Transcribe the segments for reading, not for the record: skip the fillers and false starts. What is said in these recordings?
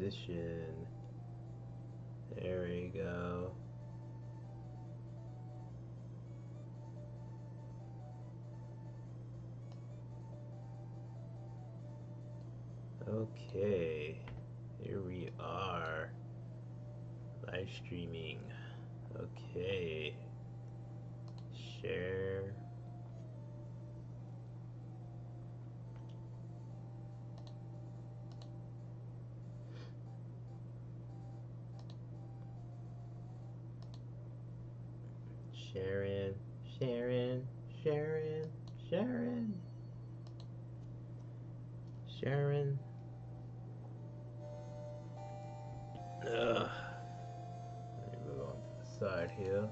position. There we go. Okay, here we are, live streaming. Okay, share. Sharon, Sharon, Sharon, Sharon, Sharon. Ugh. Let me move on to the side here.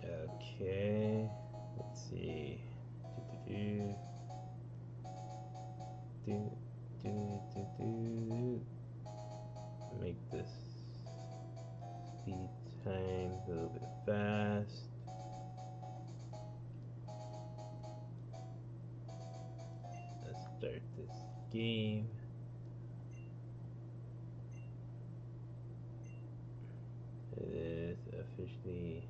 Okay, let's see. Make this speed time a little bit fast. Let's start this game. It is officially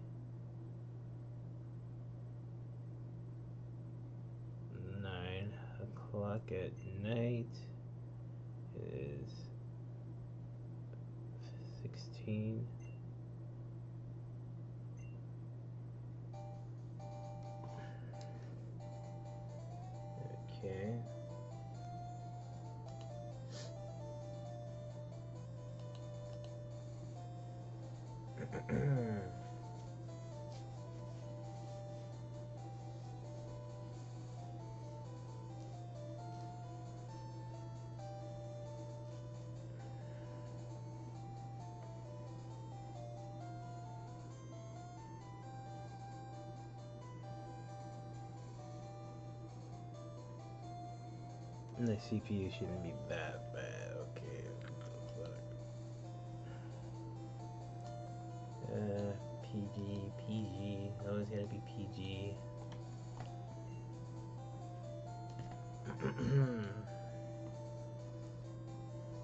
9 o'clock at night. It is 16. Okay. The CPU shouldn't be that bad. Okay. PG. Always gotta be PG.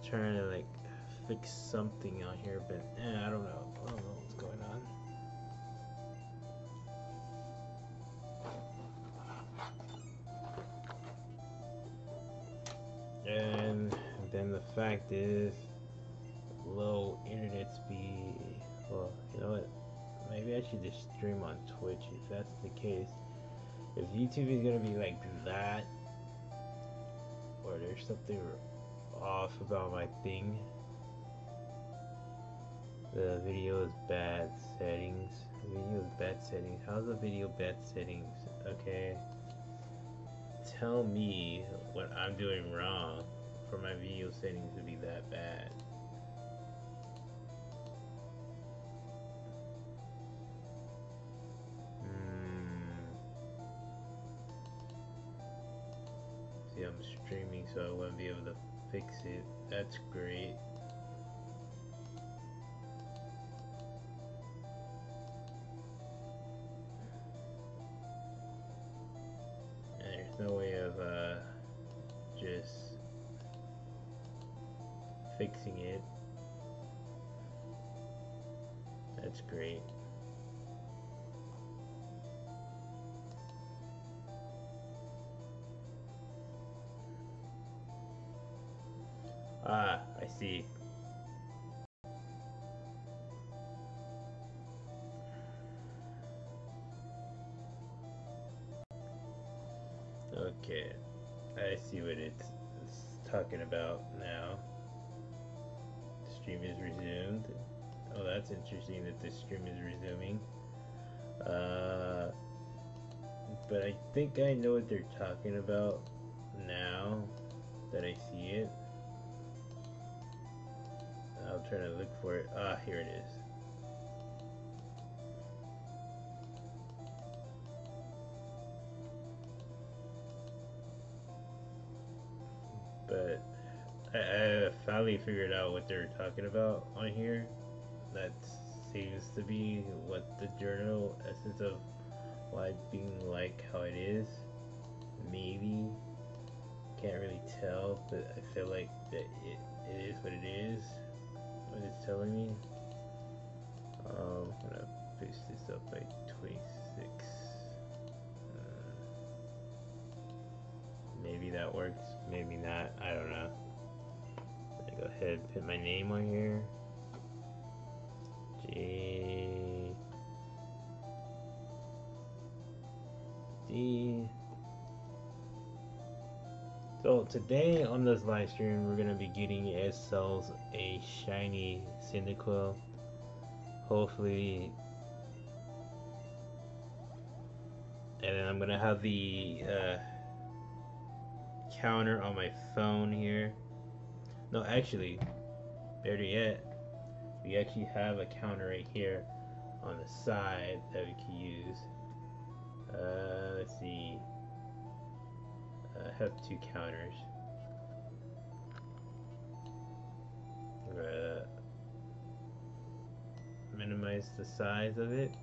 Trying to like fix something on here, but I don't know. I don't know what's going on. And then the fact is, low internet speed. Well, you know what? Maybe I should just stream on Twitch if that's the case. If YouTube is gonna be like that, or there's something off about my thing, the video is bad settings. The video is bad settings. How's the video bad settings? Okay. Tell me what I'm doing wrong for my video settings to be that bad. See, I'm streaming, so I won't be able to fix it. That's great. And there's no way of just fixing it. That's great. Ah, I see. Okay, I see what it's talking about now. The stream is resumed. Oh, that's interesting that the stream is resuming. But I think I know what they're talking about now that I see it. I'll try to look for it. Ah, here it is. But I finally figured out what they're talking about on here. That's seems to be what the general essence of why it's being like how it is. Maybe. Can't really tell, but I feel like that it is what it is. What it's telling me. I'm gonna boost this up by 26. Maybe that works, maybe not. I don't know. I'm gonna go ahead and put my name on here. JD. So today on this live stream, we're gonna be getting ourselves a shiny Cyndaquil. Hopefully, and then I'm gonna have the counter on my phone here. No, actually, better yet, we actually have a counter right here on the side that we can use. Let's see. I have two counters. I'm gonna minimize the size of it.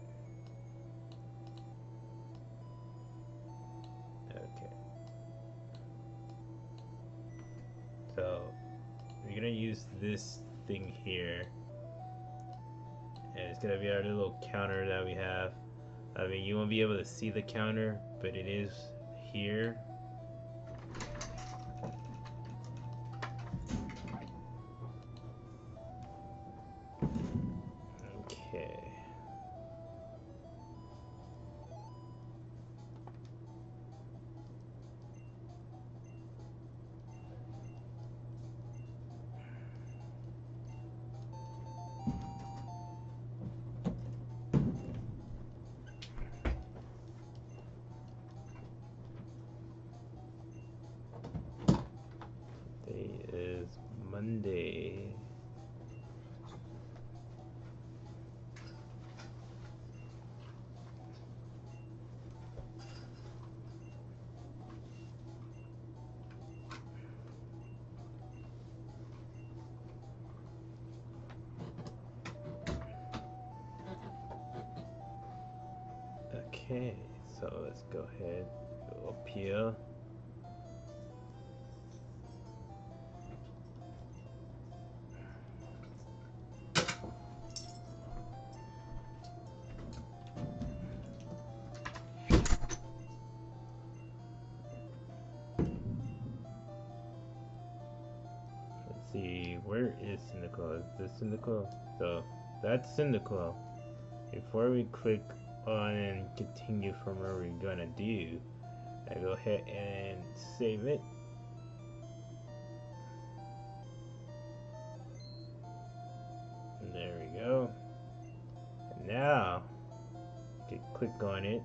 Okay. So we're gonna use this thing here, and it's gonna be our little counter that we have. I mean, you won't be able to see the counter, but it is here. Okay. Today is Monday. Okay, so let's go ahead, go up here. Let's see, where is Cyndaquil? Is this Cyndaquil? So that's Cyndaquil. Before we click on and continue from where we're gonna do, I go ahead and save it. And there we go. And now, you can click on it.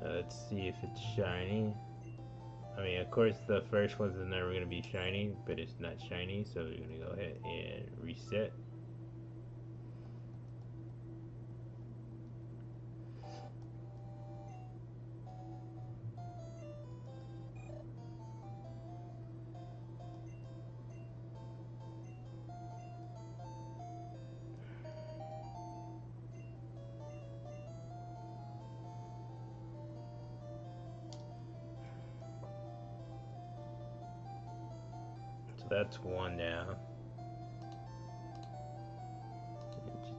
Let's see if it's shiny. I mean, of course, the first one's never going to be shiny, but it's not shiny, so we're going to go ahead and reset. So that's one down.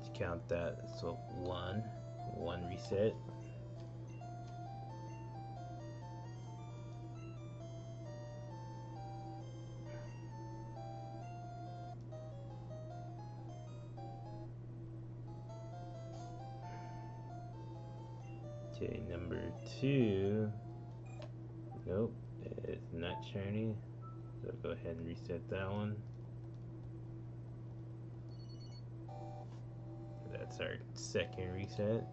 Just count that. So one reset. Okay, number 2. Nope, it's not shiny. So go ahead and reset that one. That's our second reset.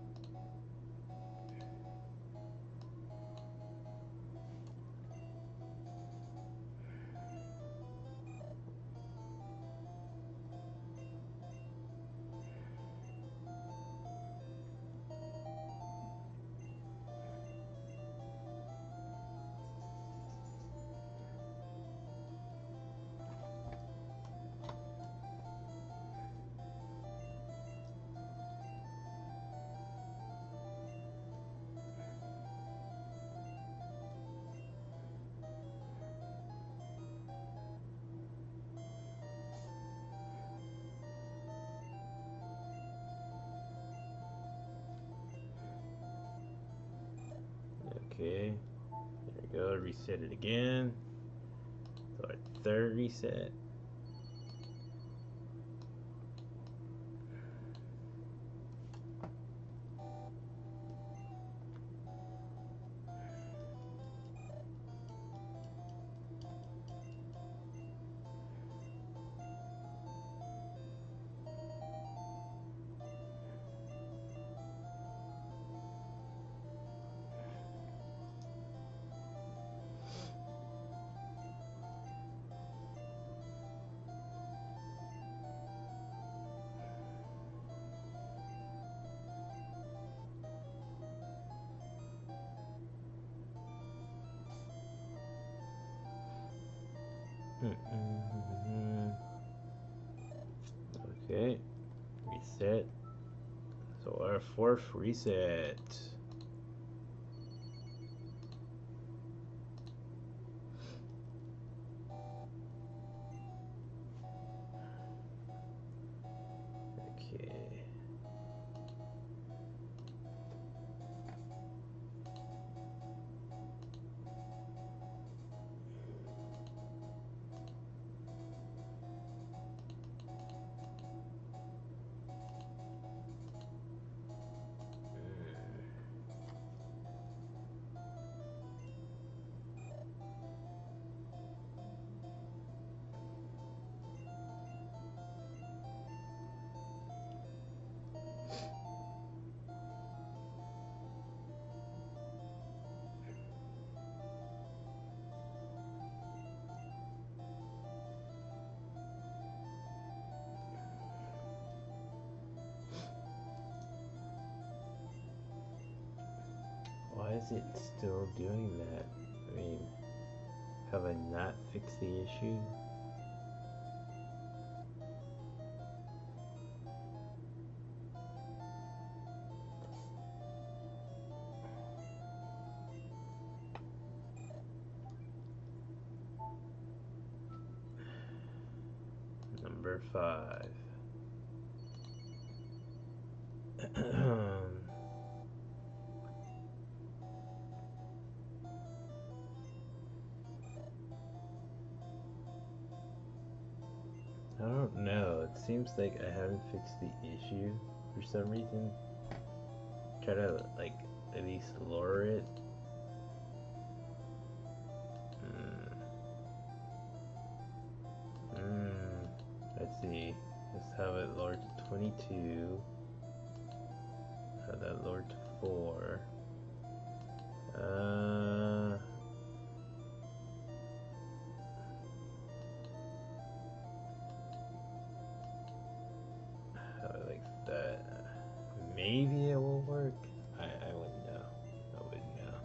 Okay, there we go, reset it again. So our third reset. Okay, reset. So our fourth reset. Okay. Why is it still doing that? I mean, have I not fixed the issue? Number 5. I don't know. It seems like I haven't fixed the issue for some reason. Try to, like, at least lower it. Let's see. Let's have it lowered to 22. Have that lowered to 4. Have it like that. Maybe it will work. I wouldn't know. I wouldn't know.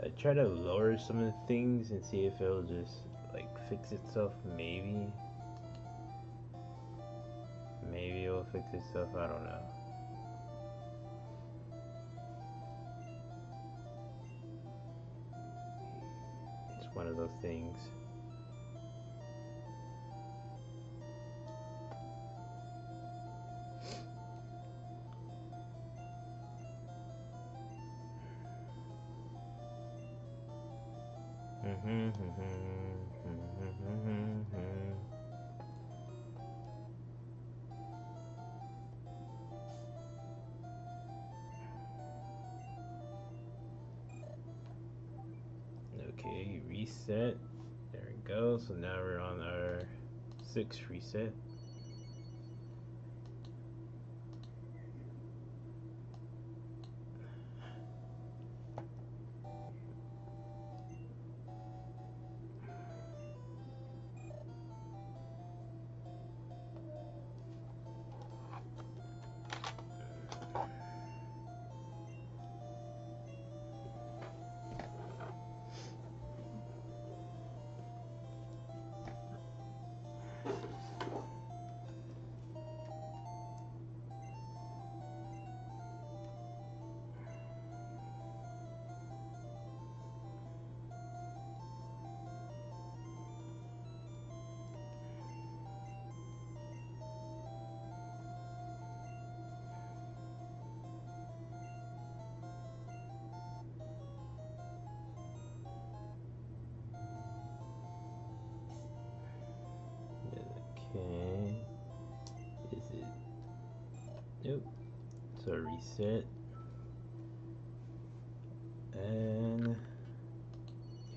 I try to lower some of the things and see if it'll just like fix itself. Maybe it'll fix itself. I don't know. It's one of those things. Okay, reset. There we go. So now we're on our 6th reset. Okay. Is it? Nope. So reset. And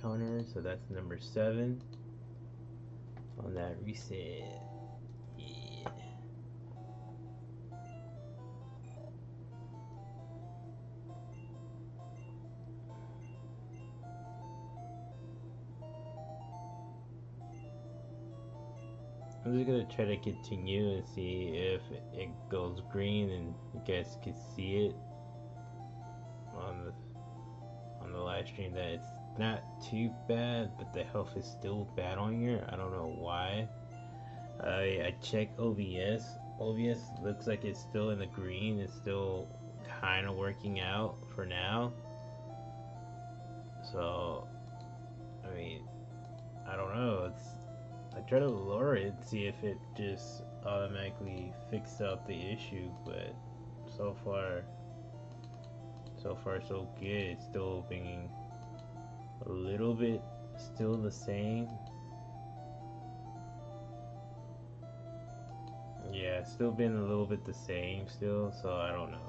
counter. So that's number 7 on that reset. Yeah. I'm just gonna try to continue and see if it goes green and you guys can see it on the live stream that it's not too bad, but the health is still bad on here. I don't know why. I checked OBS. OBS looks like it's still in the green. It's still kind of working out for now. So, I mean, I don't know. I try to lower it, see if it just automatically fixed up the issue, but so far so good. It's still being a little bit still the same. Yeah, still being a little bit the same still, so I don't know.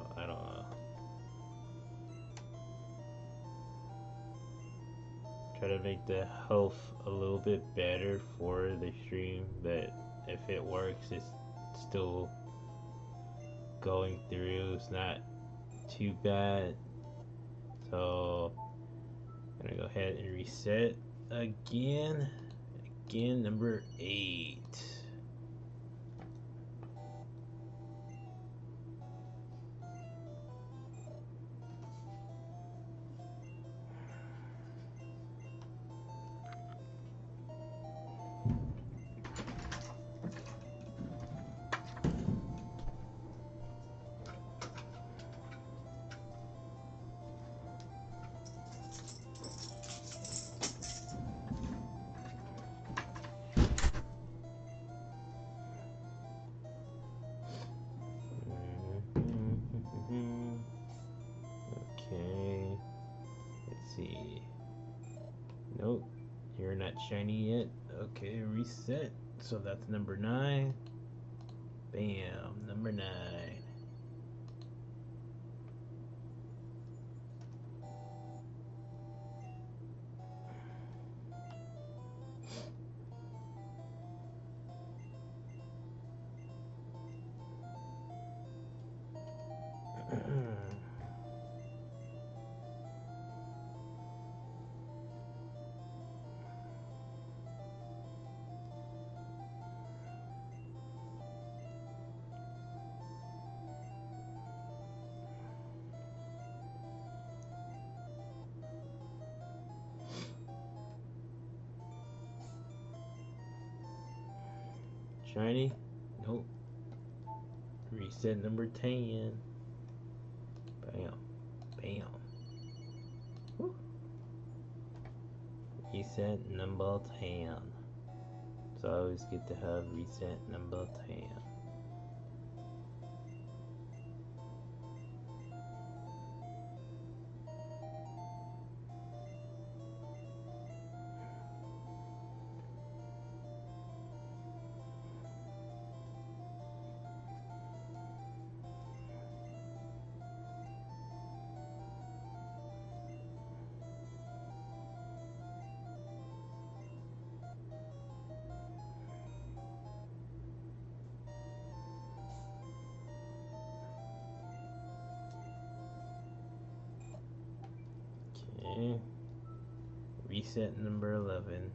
Try to make the health a little bit better for the stream, but if it works, it's still going through. It's not too bad. So I'm gonna go ahead and reset again. Number 8. Okay, let's see. Nope, you're not shiny yet. Okay, reset. So that's number 9. Bam, number 9. Shiny? Nope. Reset number 10. Bam. Bam. Woo. Reset number 10. It's always good to have reset number 10. reset number 11.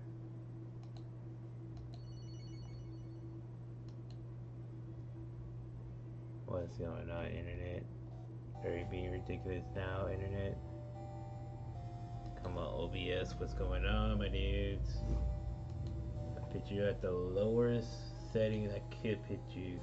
What's going on, internet? Are you being ridiculous now, internet? Come on, OBS, what's going on, my dudes? I put you at the lowest setting I could put you.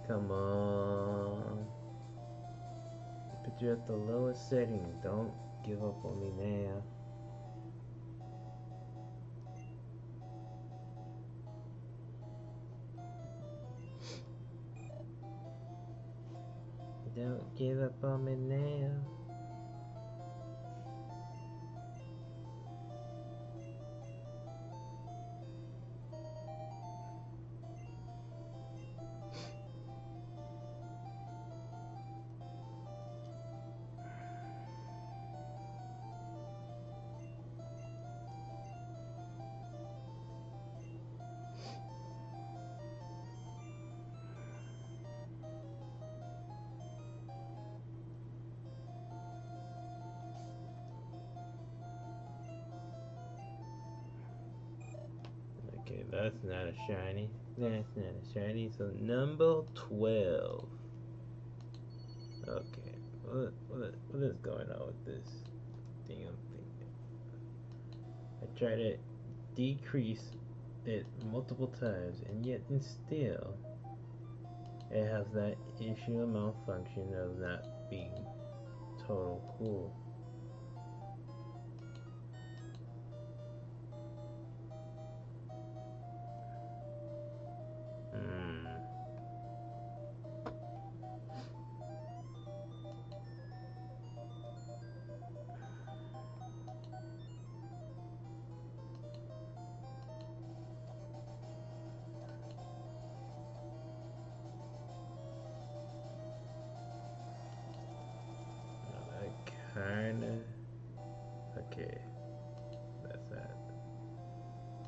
Come on. Put you at the lowest setting. Don't give up on me now. Don't give up on me now. Okay, that's not a shiny. That's not a shiny. So number 12. Okay, what is going on with this thing I'm thinking? I try to decrease it multiple times, and yet and still it has that issue of malfunction of not being total cool. Kinda. Okay. That's that.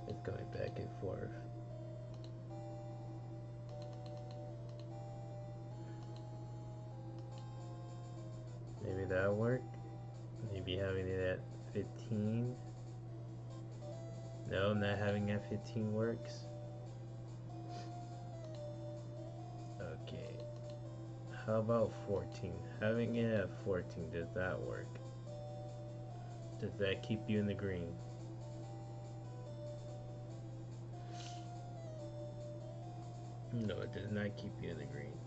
It's going back and forth. Maybe that'll work. Maybe having it at 15. No, not having it at 15 works. Okay. How about 14? Having it at 14, does that work? Does that keep you in the green? No, it does not keep you in the green.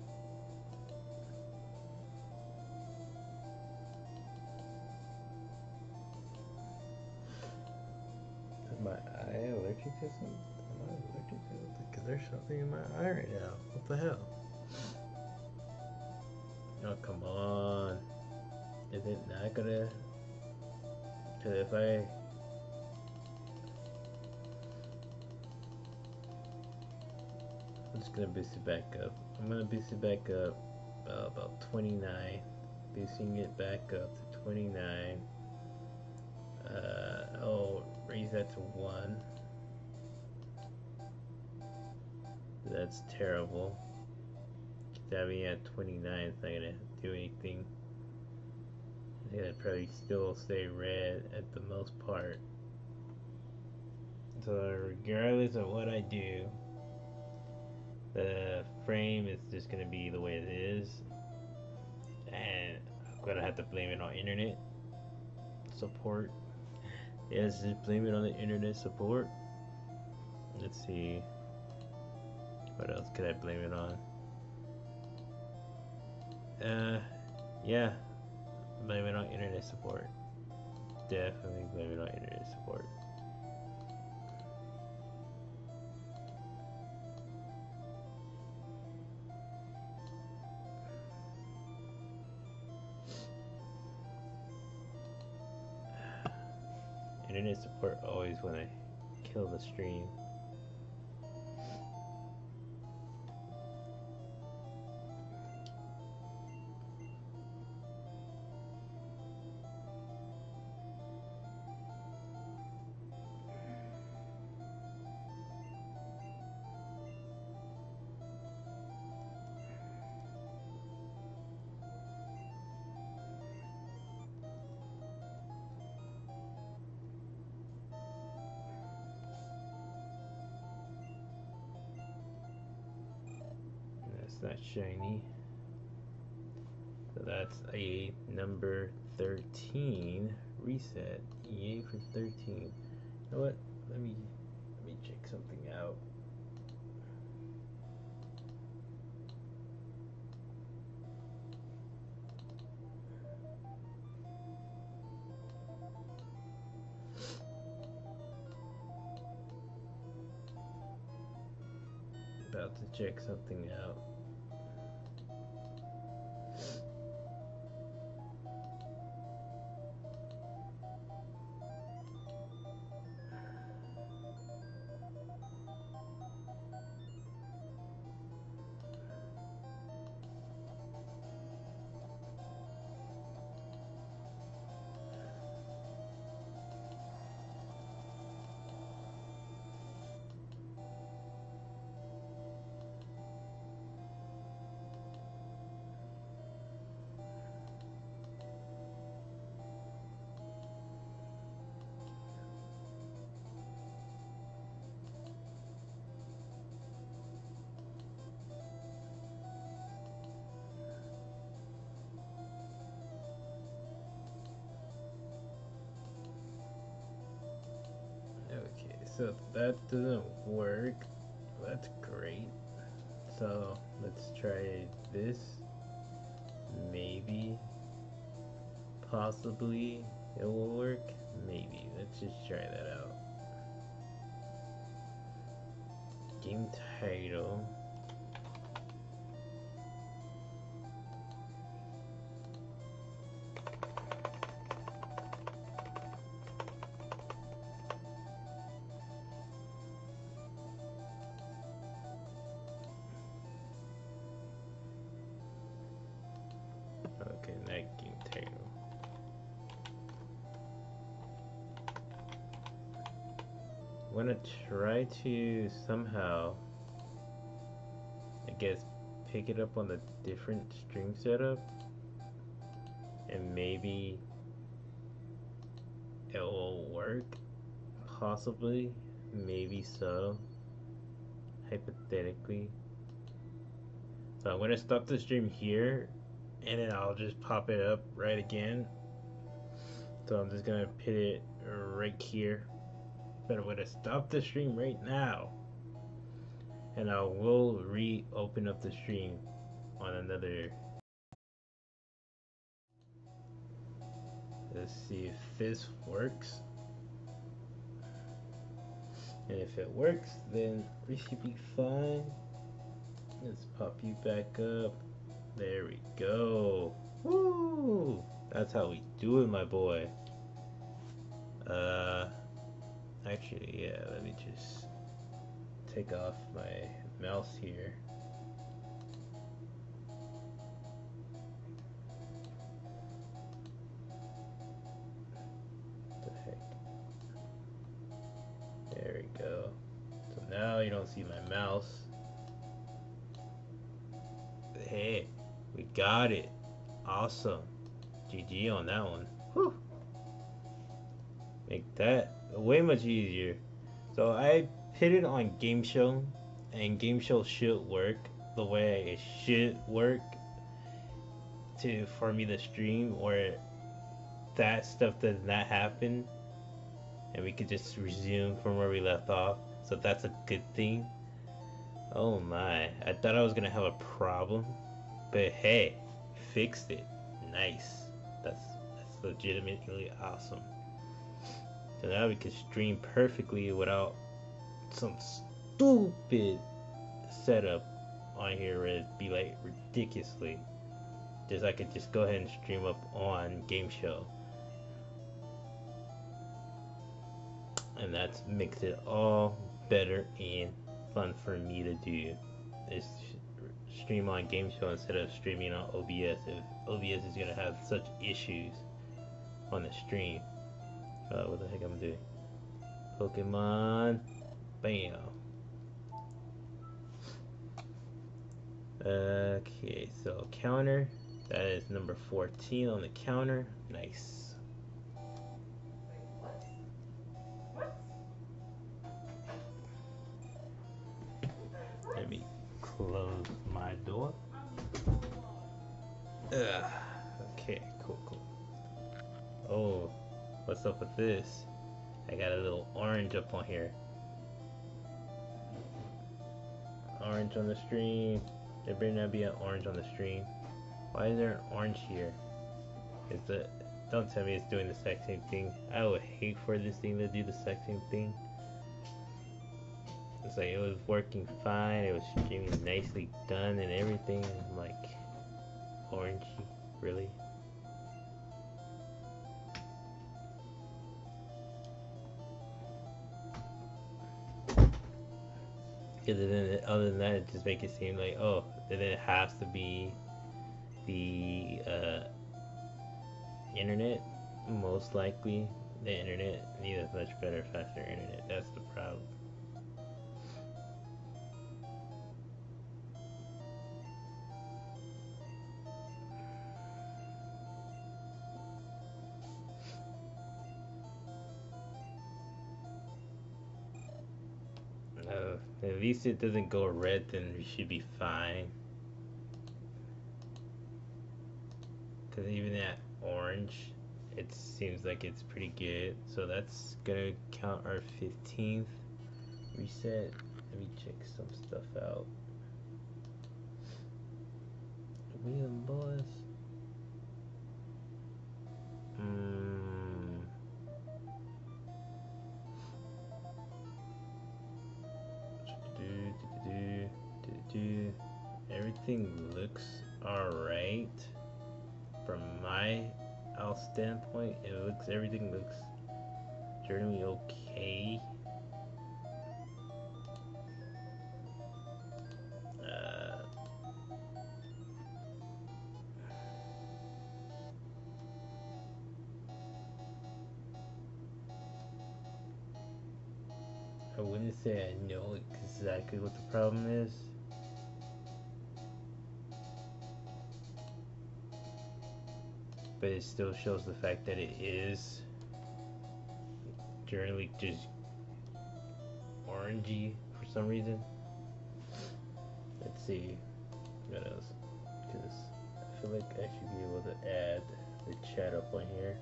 Is my eye allergic to something? Am I allergic to something? Because there's something in my eye right now. What the hell? Oh, come on. Is it not gonna... Because if I'm just gonna boost it back up. I'm gonna boost it back up about 29. Boosting it back up to 29. I'll raise that to 1. That's terrible. Having it at 29 is not gonna do anything. It's gonna probably still stay red at the most part. So regardless of what I do, the frame is just gonna be the way it is, and I'm gonna have to blame it on internet support. Yes, just blame it on the internet support. Let's see, what else could I blame it on? Yeah, blame it on internet support. Definitely blame it on internet support. Internet support always want to kill the stream. not shiny. So that's a number 13 reset. Yay for 13. You know what? Let me check something out. About to check something out. Okay, so that doesn't work. That's great. So let's try this. Maybe, possibly, it will work. Maybe. Let's just try that out. Game title. Okay, that game title. I'm gonna try to somehow, I guess, pick it up on the different stream setup, and maybe it will work. Possibly, maybe so. Hypothetically. So I'm gonna stop the stream here, and then I'll just pop it up right again. So I'm just gonna put it right here. But I'm gonna stop the stream right now, and I will reopen up the stream on another. Let's see if this works. And if it works, then we should be fine. Let's pop you back up. There we go. Woo! That's how we do it, my boy. Actually, yeah, let me just take off my mouse here. What the heck? There we go. So now you don't see my mouse. Hey, we got it. Awesome. GG on that one. Whew. Make that way much easier. So I put it on Game Show, and Game Show should work the way it should work for me to stream, where that stuff does not happen, and we could just resume from where we left off. So that's a good thing. Oh my, I thought I was gonna have a problem, but hey, fixed it. Nice. That's legitimately awesome. So now we can stream perfectly without some stupid setup on here where it'd be like ridiculously. Just I could just go ahead and stream up on Game Show. And that makes it all better and fun for me to do. Is stream on Game Show instead of streaming on OBS if OBS is gonna have such issues on the stream. What the heck I'm doing? Pokemon. Bam. Okay, so counter. That is number 14 on the counter. Nice. Let me close my door. Ugh. Okay, cool. Oh, what's up with this? I got a little orange up on here. Orange on the stream. There better not be an orange on the stream. Why is there an orange here? Don't tell me it's doing the exact same thing. I would hate for this thing to do the exact same thing. It's like it was working fine, it was streaming nicely done and everything, and I'm like, orangey, really? Because then, other than that, it just makes it seem like, oh, then it has to be the internet. Most likely, the internet needs a much better, faster internet. That's the problem. At least it doesn't go red, then we should be fine. Because even at orange, it seems like it's pretty good. So that's gonna count our 15th reset. Let me check some stuff out. William boys. Everything looks alright from my standpoint. Everything looks generally okay. I wouldn't say I know exactly what the problem is. But it still shows the fact that it is generally just orangey for some reason. Let's see what else, because I feel like I should be able to add the chat up on here.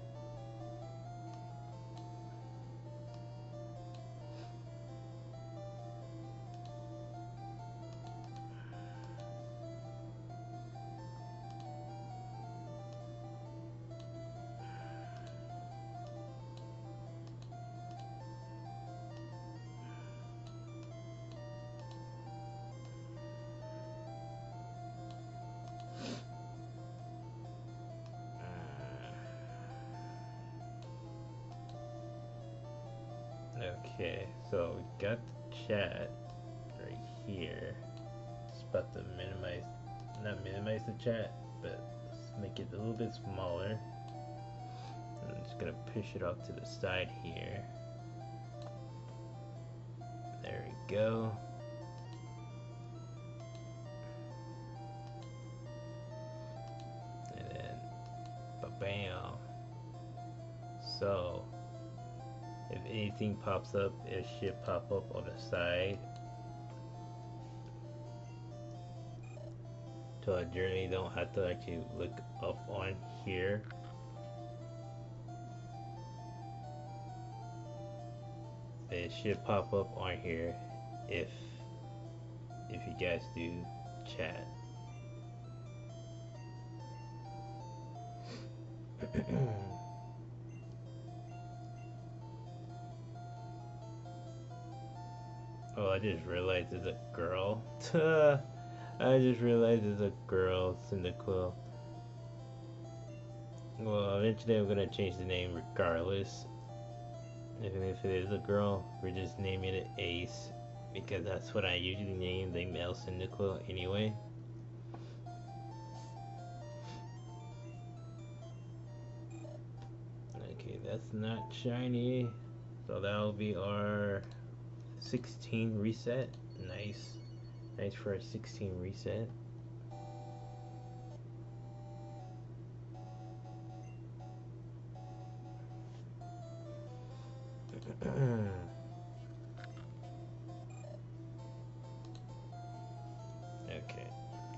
Okay, so we got the chat right here. Just about to not minimize the chat, but make it a little bit smaller. I'm just gonna push it off to the side here. There we go. And then, ba-bam. So, if anything pops up, it should pop up on the side. So I generally don't have to actually look up on here. It should pop up on here if you guys do chat. Oh, I just realized there's a girl. I just realized there's a girl, Cyndaquil. Well, eventually I'm gonna change the name regardless. Even if it is a girl, we're just naming it Ace, because that's what I usually name the male Cyndaquil anyway. Okay, that's not shiny. So that'll be our 16 reset. Nice. Nice for a 16 reset.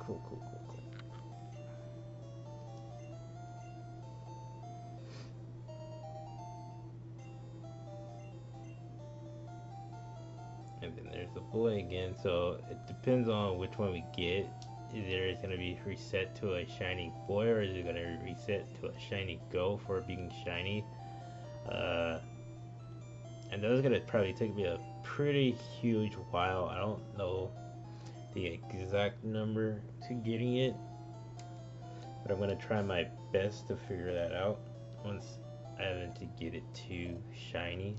Cool, cool, cool, cool. And then there's the boy again. So it depends on which one we get. Either it's gonna be reset to a shiny boy, or is it gonna reset to a shiny girl for being shiny? And that's gonna probably take me a pretty huge while. I don't know the exact number to getting it, but I'm gonna try my best to figure that out once I happen to get it to shiny.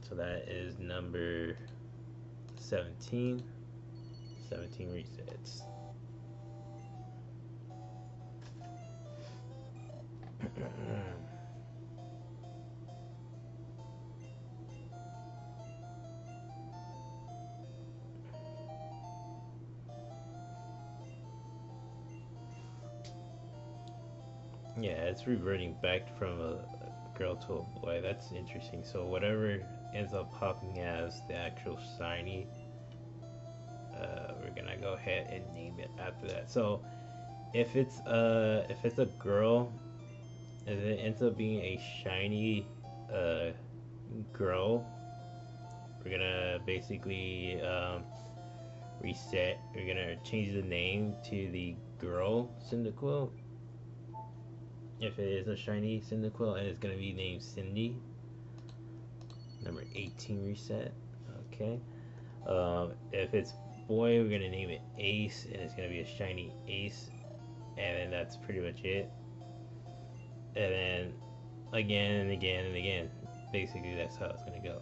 So that is number 17. 17 resets. Yeah, it's reverting back from a girl to a boy. That's interesting. So whatever ends up popping as the actual shiny, we're gonna go ahead and name it after that. So if it's a girl, and it ends up being a shiny girl, we're gonna basically reset. We're gonna change the name to the girl Cyndaquil. If it is a shiny Cyndaquil, and it's gonna be named Cindy. Number 18 reset. Okay. If it's boy, we're gonna name it Ace, and it's gonna be a shiny Ace, and then that's pretty much it. And then again and again and again. Basically, that's how it's gonna go.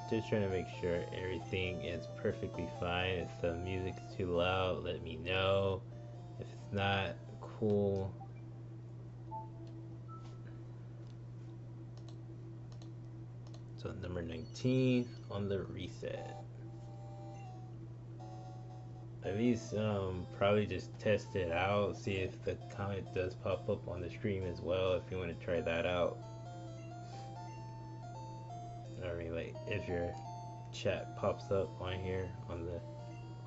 Just trying to make sure everything is perfectly fine. If the music's too loud, let me know. If it's not, cool. So number 19 on the reset. At least probably just test it out, see if the comment does pop up on the stream as well, if you want to try that out. I mean, like, if your chat pops up on here on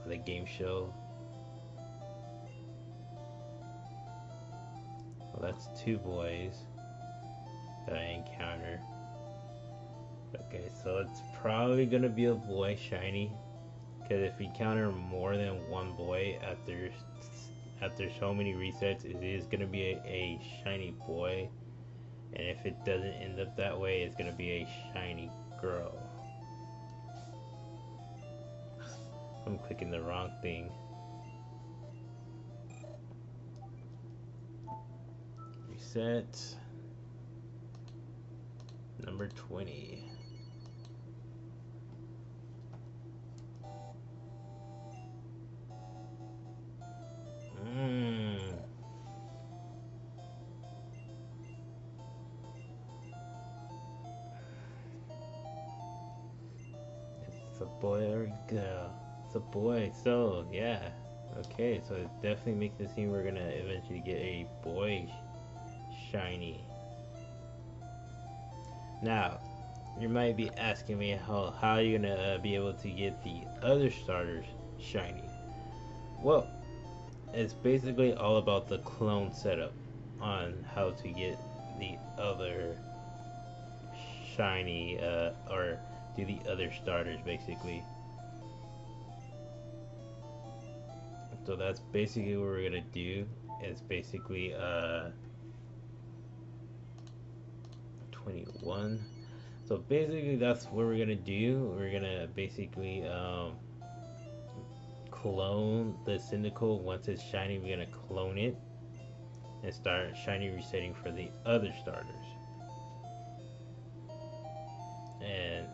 the game show. Well, that's two boys that I encounter. Okay, so it's probably gonna be a boy shiny, because if we encounter more than one boy after so many resets, it is gonna be a shiny boy. And if it doesn't end up that way, it's gonna be a shiny girl. I'm clicking the wrong thing. Reset. Number 20. It's a boy or a girl? It's a boy, so yeah. Okay, so it definitely makes it seem we're gonna eventually get a boy shiny. Now, you might be asking me how you're gonna be able to get the other starters shiny. Well, it's basically all about the clone setup on how to get the other shiny, or do the other starters basically. So that's basically what we're gonna do. It's basically 21. So basically that's what we're gonna do. We're gonna basically clone the Cyndaquil. Once it's shiny, we're gonna clone it and start shiny resetting for the other starters. And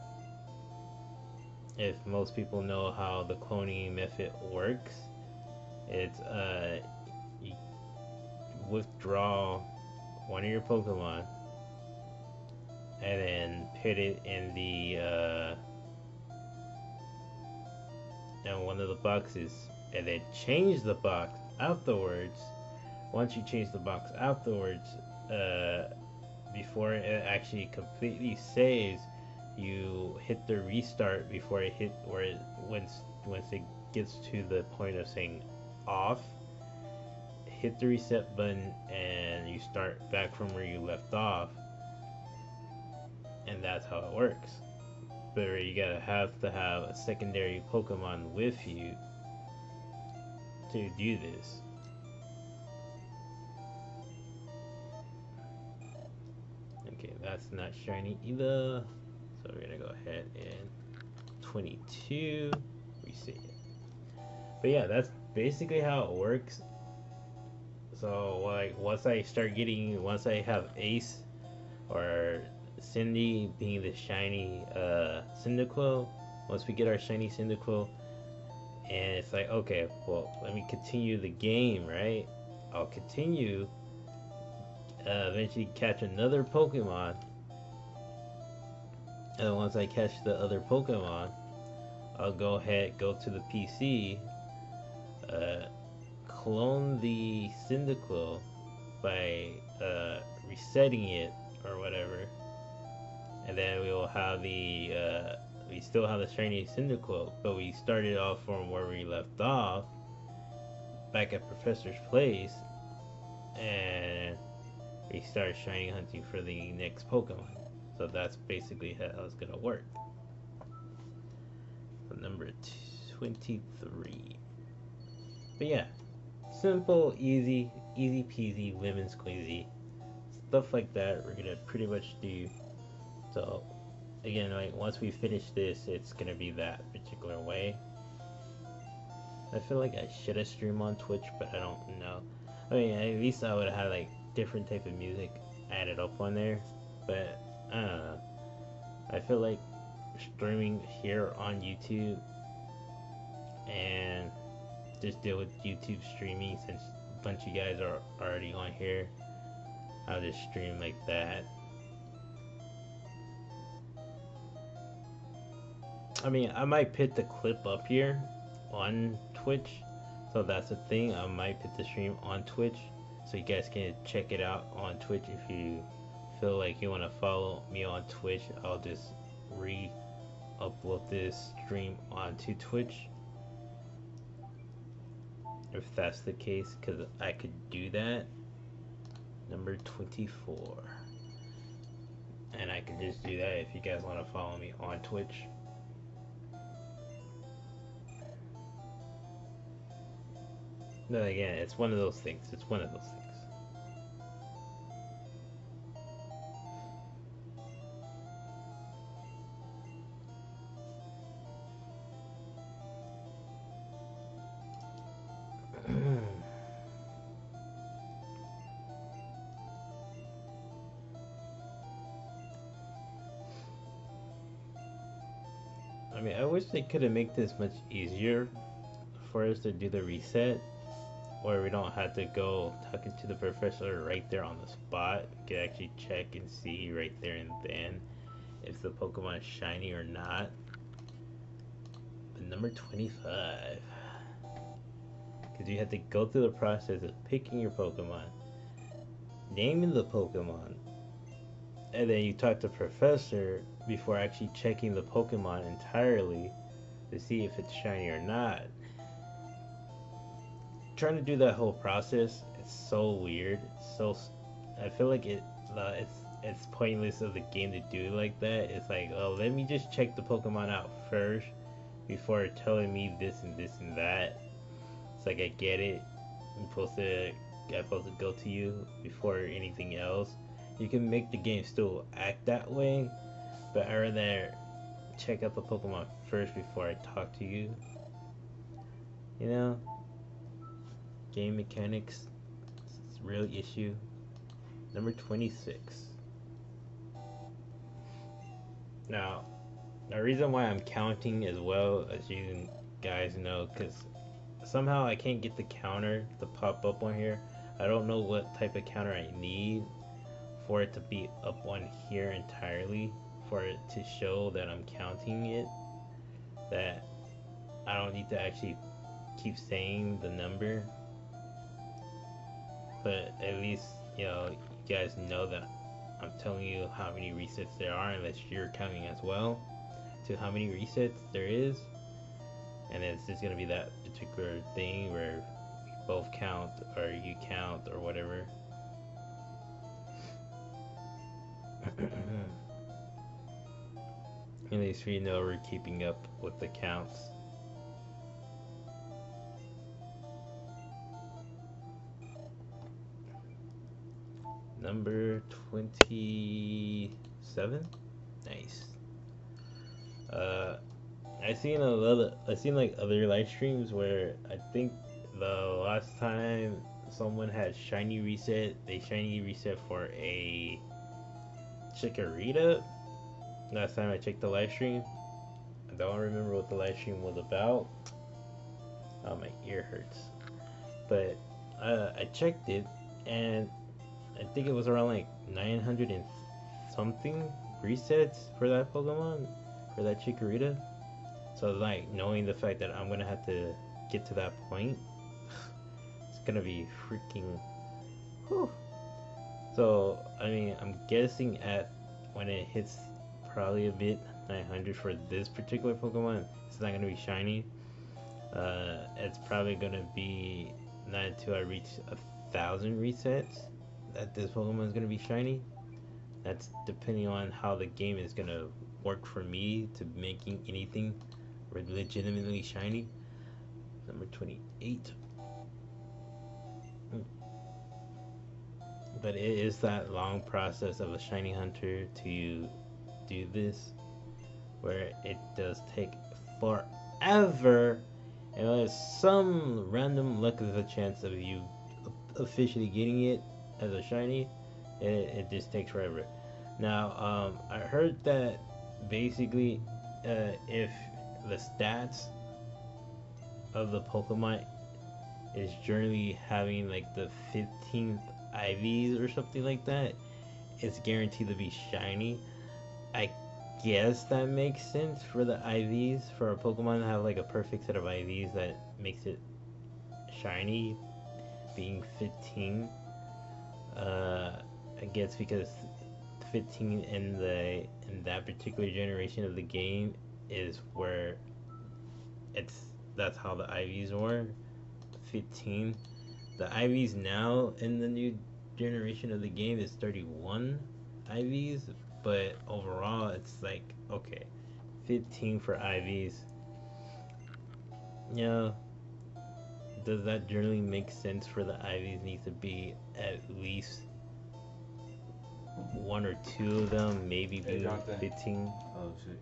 if most people know how the cloning method works, it's you withdraw one of your Pokemon and then put it in the in one of the boxes, and then change the box afterwards. Once you change the box afterwards, before it actually completely saves, you hit the restart before it hit where it once it gets to the point of saying off. Hit the reset button and you start back from where you left off, and that's how it works. But you gotta have to have a secondary Pokemon with you to do this. Okay, that's not shiny either. So we're gonna go ahead and 22, reset it. But yeah, that's basically how it works. So like once I have Ace or Cindy being the shiny Cyndaquil, once we get our shiny Cyndaquil, and it's like, okay, well, let me continue the game, right? I'll continue, eventually catch another Pokemon, and once I catch the other Pokemon, I'll go to the PC, clone the Cyndaquil by resetting it or whatever, and then we will have we still have the shiny Cyndaquil, but we started off from where we left off, back at Professor's place, and we start shiny hunting for the next Pokemon. So that's basically how it's gonna work. So number 23. But yeah, simple, easy peasy, lemon squeezy, stuff like that we're gonna pretty much do. So again, like once we finish this, it's gonna be that particular way. I feel like I should have streamed on Twitch, but I don't know. I mean, at least I would have had like different type of music added up on there, but I don't know. I feel like streaming here on YouTube and just deal with YouTube streaming, since a bunch of you guys are already on here. I'll just stream like that. I mean, I might put the clip up here on Twitch, so that's the thing. I might put the stream on Twitch, so you guys can check it out on Twitch. If you feel like you want to follow me on Twitch, I'll just re-upload this stream onto Twitch, if that's the case, because I could do that. Number 24, and I can just do that if you guys want to follow me on Twitch. No, again, it's one of those things. It's one of those things. I mean, I wish they could have made this much easier for us to do the reset, where we don't have to go talking to the professor right there on the spot. We can actually check and see right there and then if the Pokemon is shiny or not. But number 25, because you have to go through the process of picking your Pokemon, naming the Pokemon, and then you talk to the professor before actually checking the Pokemon entirely to see if it's shiny or not. Trying to do that whole process, it's so weird. It's so, I feel like it's pointless of the game to do it like that. It's like, oh, let me just check the Pokemon out first before telling me this and this and that. It's like, I get it. I'm supposed to go to you before anything else. You can make the game still act that way, but I'd rather check out the Pokemon first before I talk to you. You know? Game mechanics, it's a real issue. Number 26. Now, The reason why I'm counting as well, as you guys know, because somehow I can't get the counter to pop up on here. I don't know what type of counter I need for it to be up on here entirely, for it to show that I'm counting it, that I don't need to actually keep saying the number. But at least, you guys know that I'm telling you how many resets there are, unless you're counting as well to how many resets there is. And it's just gonna be that particular thing where we both count, or you count, or whatever. At least we know we're keeping up with the counts. Number 27. Nice. I seen like other live streams where I think the last time someone had shiny reset, they shiny reset for a Chikorita. Last time I checked the live stream, I don't remember what the live stream was about. Oh, my ear hurts. But I checked it, and I think it was around like 900 and something resets for that Pokemon, for that Chikorita. So like knowing the fact that I'm gonna have to get to that point, it's gonna be freaking. Whew. So I mean, I'm guessing at when it hits probably a bit 900 for this particular Pokemon, it's not gonna be shiny. It's probably gonna be not until I reach 1,000 resets that this Pokemon is gonna be shiny. That's depending on how the game is gonna work for me to making anything legitimately shiny. Number 28. But it is that long process of a shiny hunter to do this, where it does take forever, and there's some random luck of a chance of you officially getting it as a shiny. It just takes forever. Now, I heard that basically, if the stats of the Pokemon is generally having like the 15th IVs or something like that, it's guaranteed to be shiny. I guess that makes sense for the IVs, for a Pokemon to have like a perfect set of IVs that makes it shiny, being 15. I guess because 15 in that particular generation of the game is where that's how the IVs were. 15. The IVs now in the new generation of the game is 31 IVs, but overall it's like, okay, 15 for IVs. Yeah, does that generally make sense for the IVs need to be at least one or two of them, maybe Hey, be 15? Oh shit.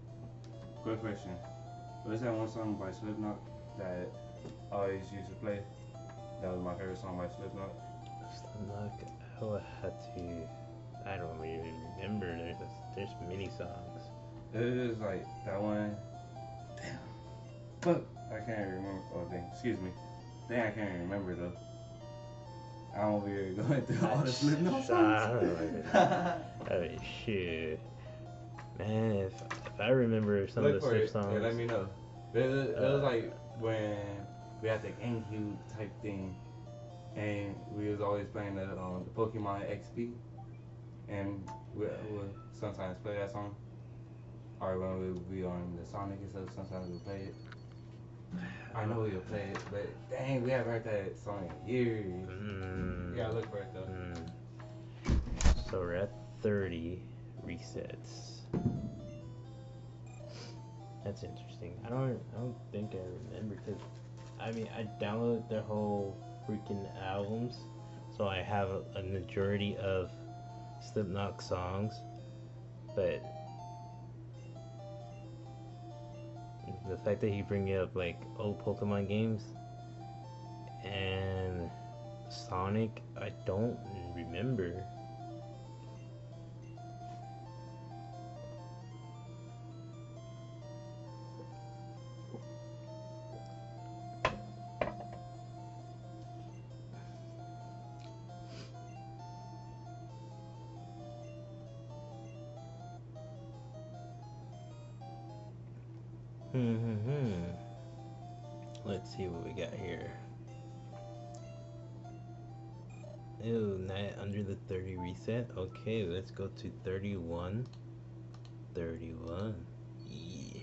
Quick question. What's that one song by Slipknot that I always used to play? That was my favorite song by Slipknot. I don't really remember. There's many songs. It is like that one. Damn. Fuck. I can't remember. Oh dang. Excuse me. Dang, I can't remember though. I'm over here going through all the Slipknot songs. I mean, shit. Man, if I remember some Look of the for Slip it. songs. Yeah, let me know. It was like when we had the GameCube type thing, and we was always playing the Pokemon XP, and we would sometimes play that song. Or when we would be on the Sonic and stuff, sometimes we play it. I know we'll play it, but dang, we haven't heard that song in years. You gotta look for it though. So we're at 30 resets. That's interesting. I don't think I remember, because I mean, I downloaded their whole freaking albums, so I have a majority of Slipknot songs, but the fact that you bring up like old Pokemon games and Sonic, I don't remember. Let's see what we got here. Ew, not under the 30 reset. Okay, let's go to 31. 31. Yeah.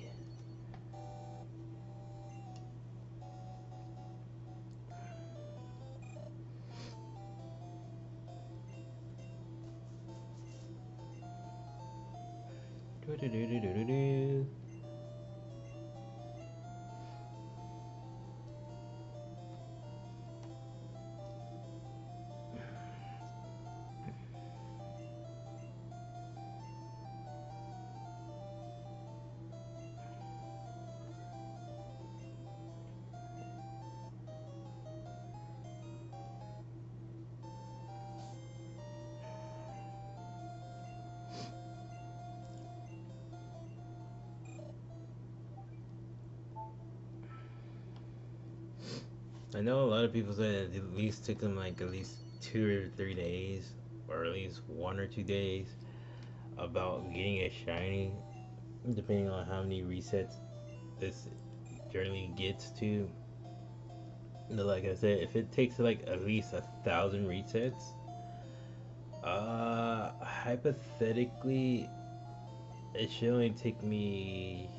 Do do do do do do. I know a lot of people said it at least took them like at least 2 or 3 days, or at least 1 or 2 days, about getting a shiny, depending on how many resets this journey gets to. But like I said, if it takes like at least 1,000 resets, hypothetically, it should only take me.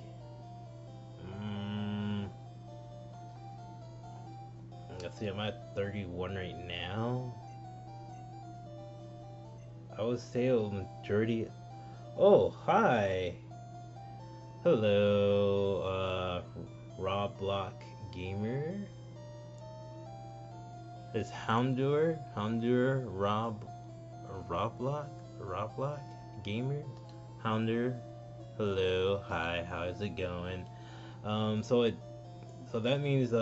Let's see, I'm at 31 right now. I would say a majority. Oh, hi. Hello, Roblox Gamer. Is Houndour, Roblox Gamer, Houndour. Hello, hi. How's it going? So that means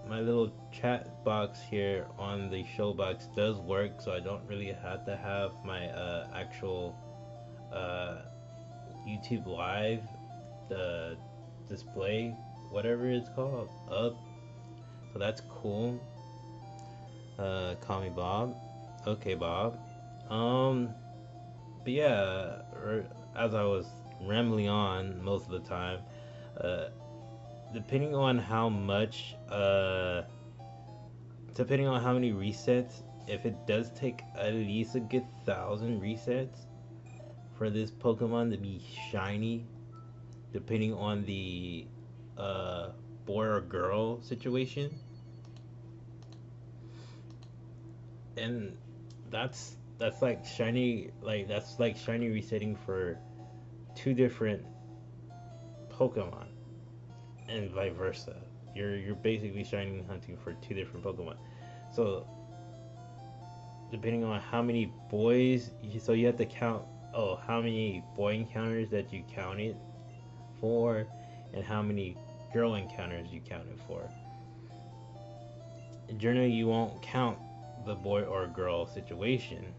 my little chat box here on the show box does work, so I don't really have to have my actual YouTube live display, whatever it's called, up. So that's cool. Call me Bob. Okay, Bob. But yeah, as I was rambling on most of the time, depending on how much, depending on how many resets, if it does take at least a good 1,000 resets for this Pokemon to be shiny, depending on the boy or girl situation, and that's like shiny, that's like shiny resetting for 2 different Pokemon, and vice versa. You're basically shiny hunting for 2 different Pokemon. So depending on how many boys, so you have to count. Oh, how many boy encounters that you counted for, and how many girl encounters you counted for. Generally, you won't count the boy or girl situation,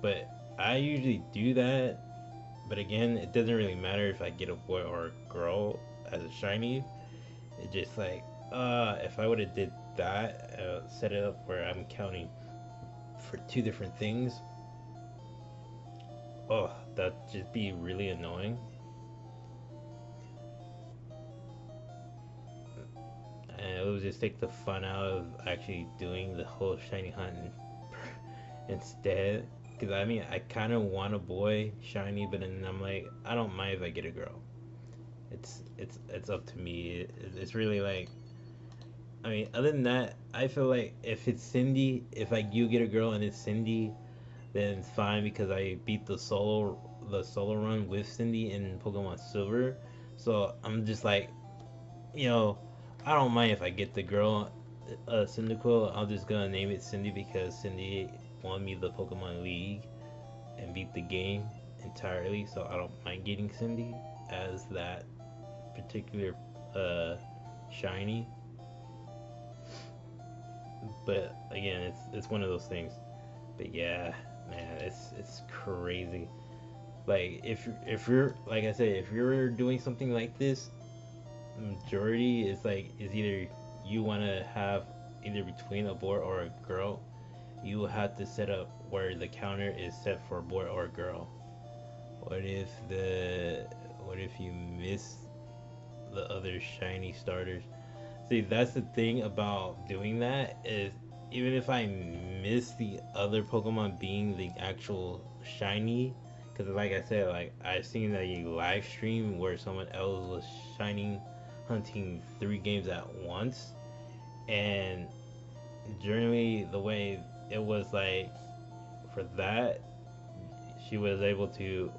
but I usually do that. But again, it doesn't really matter if I get a boy or a girl as a shiny. It just like, if I would have did that, set it up where I'm counting for 2 different things, oh, that'd just be really annoying. And it would just take the fun out of actually doing the whole shiny hunt instead. Because I mean, I kind of want a boy shiny, but then I'm like, I don't mind if I get a girl. It's up to me. It's really like, I mean, other than that, I feel like if it's Cindy, if like you get a girl and it's Cindy, then it's fine because I beat the solo run with Cindy in Pokemon Silver. So I'm just like, you know, I don't mind if I get the girl, Cyndaquil. I'm just gonna name it Cindy because Cindy won me the Pokemon League and beat the game entirely. So I don't mind getting Cindy as that particular shiny. But again, it's one of those things. But yeah, man, it's crazy. Like if you're like I said, if you're doing something like this, majority is either you want to have either between a boy or a girl, you will have to set up where the counter is set for a boy or a girl. What if you miss the other shiny starters. See, that's the thing about doing that is even if I miss the other Pokemon being the actual shiny, because like I said, like I've seen a live stream where someone else was shining hunting 3 games at once, and generally the way it was like for that, she was able to,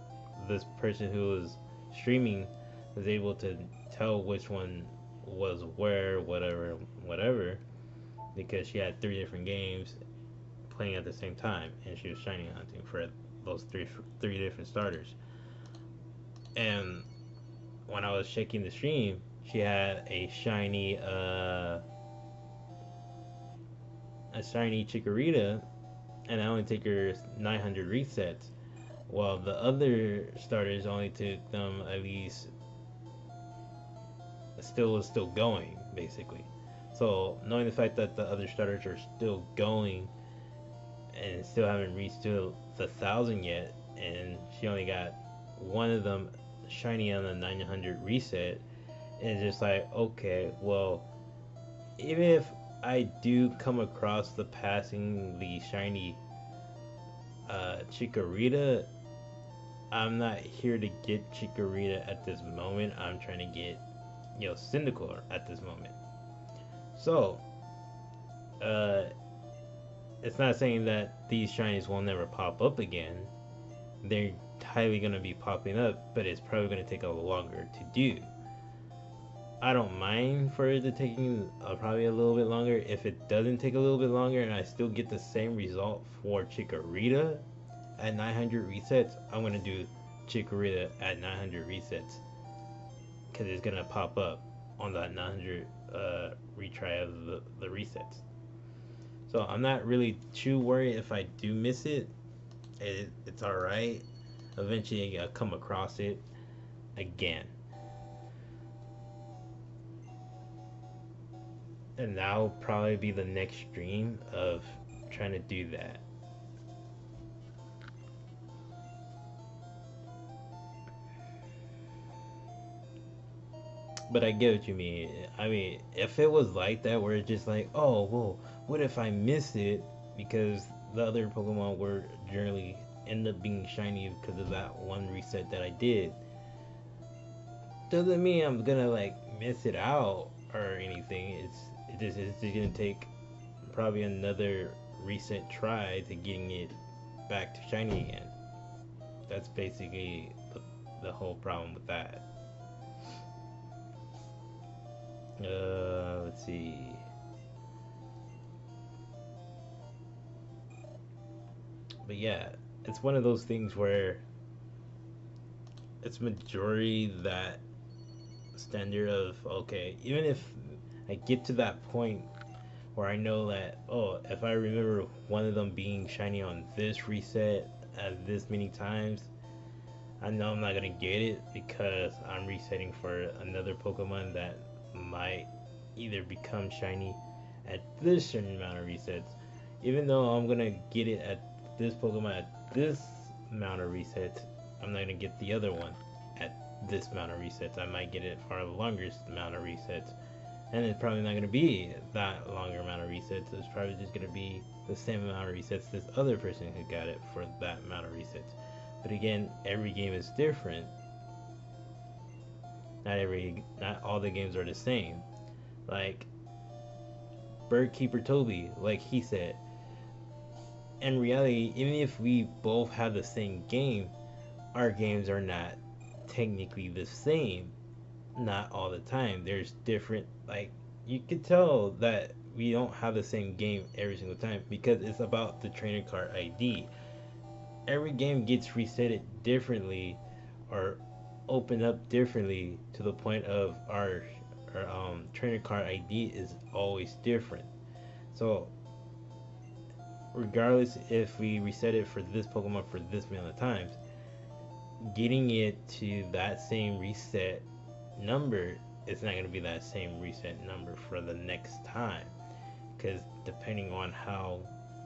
this person who was streaming was able to tell which one was where, whatever, whatever, because she had 3 different games playing at the same time, and she was shiny hunting for those three different starters. And when I was checking the stream, she had a shiny Chikorita, and I only take her 900 resets, while the other starters only took them at least still going basically. So knowing the fact that the other starters are still going and still haven't reached to the 1,000 yet, and she only got one of them shiny on the 900 reset, it's just like, okay, well, even if I do come across the passing the shiny Chikorita, I'm not here to get Chikorita at this moment. I'm trying to get, Cyndaquil at this moment. So, uh, it's not saying that these shinies will never pop up again. They're highly going to be popping up, but it's probably going to take a longer to do. I don't mind for it to taking probably a little bit longer. If it doesn't take a little bit longer and I still get the same result for Chikorita at 900 resets, I'm going to do Chikorita at 900 resets, because it's going to pop up on that 900 retry of the resets. So I'm not really too worried if I do miss it. It's alright. Eventually I'll come across it again. And that'll probably be the next stream of trying to do that. But I get what you mean. I mean, if it was like that, where it's just like, oh, well, what if I miss it because the other Pokemon were generally end up being shiny because of that one reset that I did? Doesn't mean I'm gonna like miss it out or anything. It's just gonna take probably another recent try to getting it back to shiny again. That's basically the whole problem with that. Let's see. But yeah, it's one of those things where it's majority that standard of, okay, even if I get to that point where I know that, oh, if I remember one of them being shiny on this reset at this many times, I know I'm not gonna get it because I'm resetting for another Pokemon that might either become shiny at this certain amount of resets. Even though I'm gonna get it at this Pokemon at this amount of resets, I'm not gonna get the other one at this amount of resets. I might get it for the longest amount of resets, and it's probably not going to be that longer amount of resets. It's probably just going to be the same amount of resets this other person who got it for that amount of resets. But again, every game is different. Not all the games are the same. Like Birdkeeper Toby, like he said, in reality, even if we both have the same game, our games are not technically the same. Not all the time. There's different, like, you could tell that we don't have the same game every single time because it's about the trainer card ID. Every game gets resetted differently or opened up differently to the point of our trainer card ID is always different. So regardless if we reset it for this Pokemon for this amount of times, getting it to that same reset number, it's not going to be that same reset number for the next time, because depending on how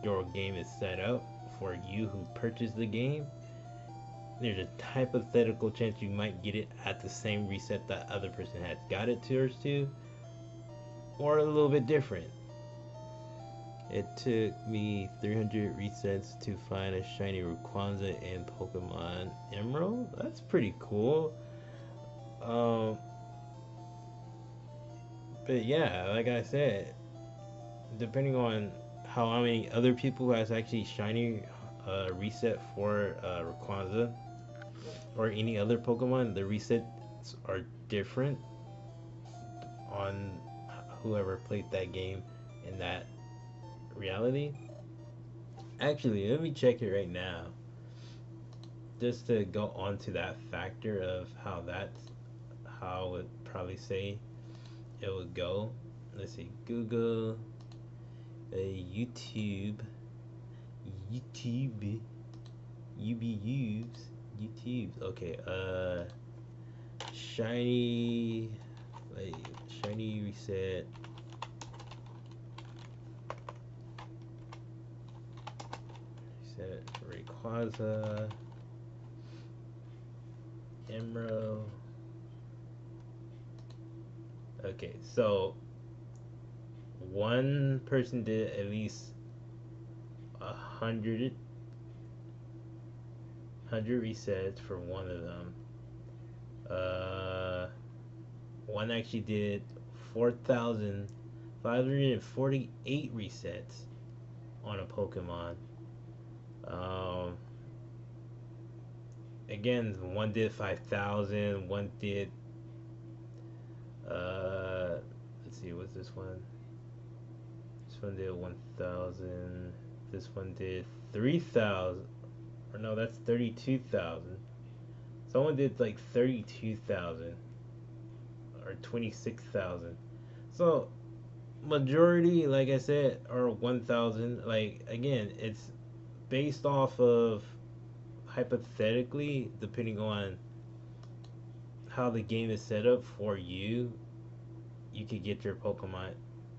your game is set up for you who purchased the game, there's a hypothetical chance you might get it at the same reset that other person has got it to, or a little bit different. It took me 300 resets to find a shiny Rayquaza in Pokemon Emerald. That's pretty cool. But yeah, like I said, depending on how many other people has actually shiny reset for Rayquaza or any other Pokemon, the resets are different on whoever played that game in that reality. Actually, let me check it right now, just to go on to that factor of how I would probably say it would go. Let's see, Google, YouTube, YouTube. Okay, shiny, like shiny reset. Reset Rayquaza, Emerald. Okay, so one person did at least 100 resets for one of them. One actually did 4,548 resets on a Pokemon. Again, one did 5,000. One did. Let's see, what's this one? This one did 1,000. This one did 3,000. Or no, that's 32,000. Someone did like 32,000 or 26,000. So majority, like I said, are 1,000. Like again, it's based off of hypothetically, depending on how the game is set up for you, you could get your Pokemon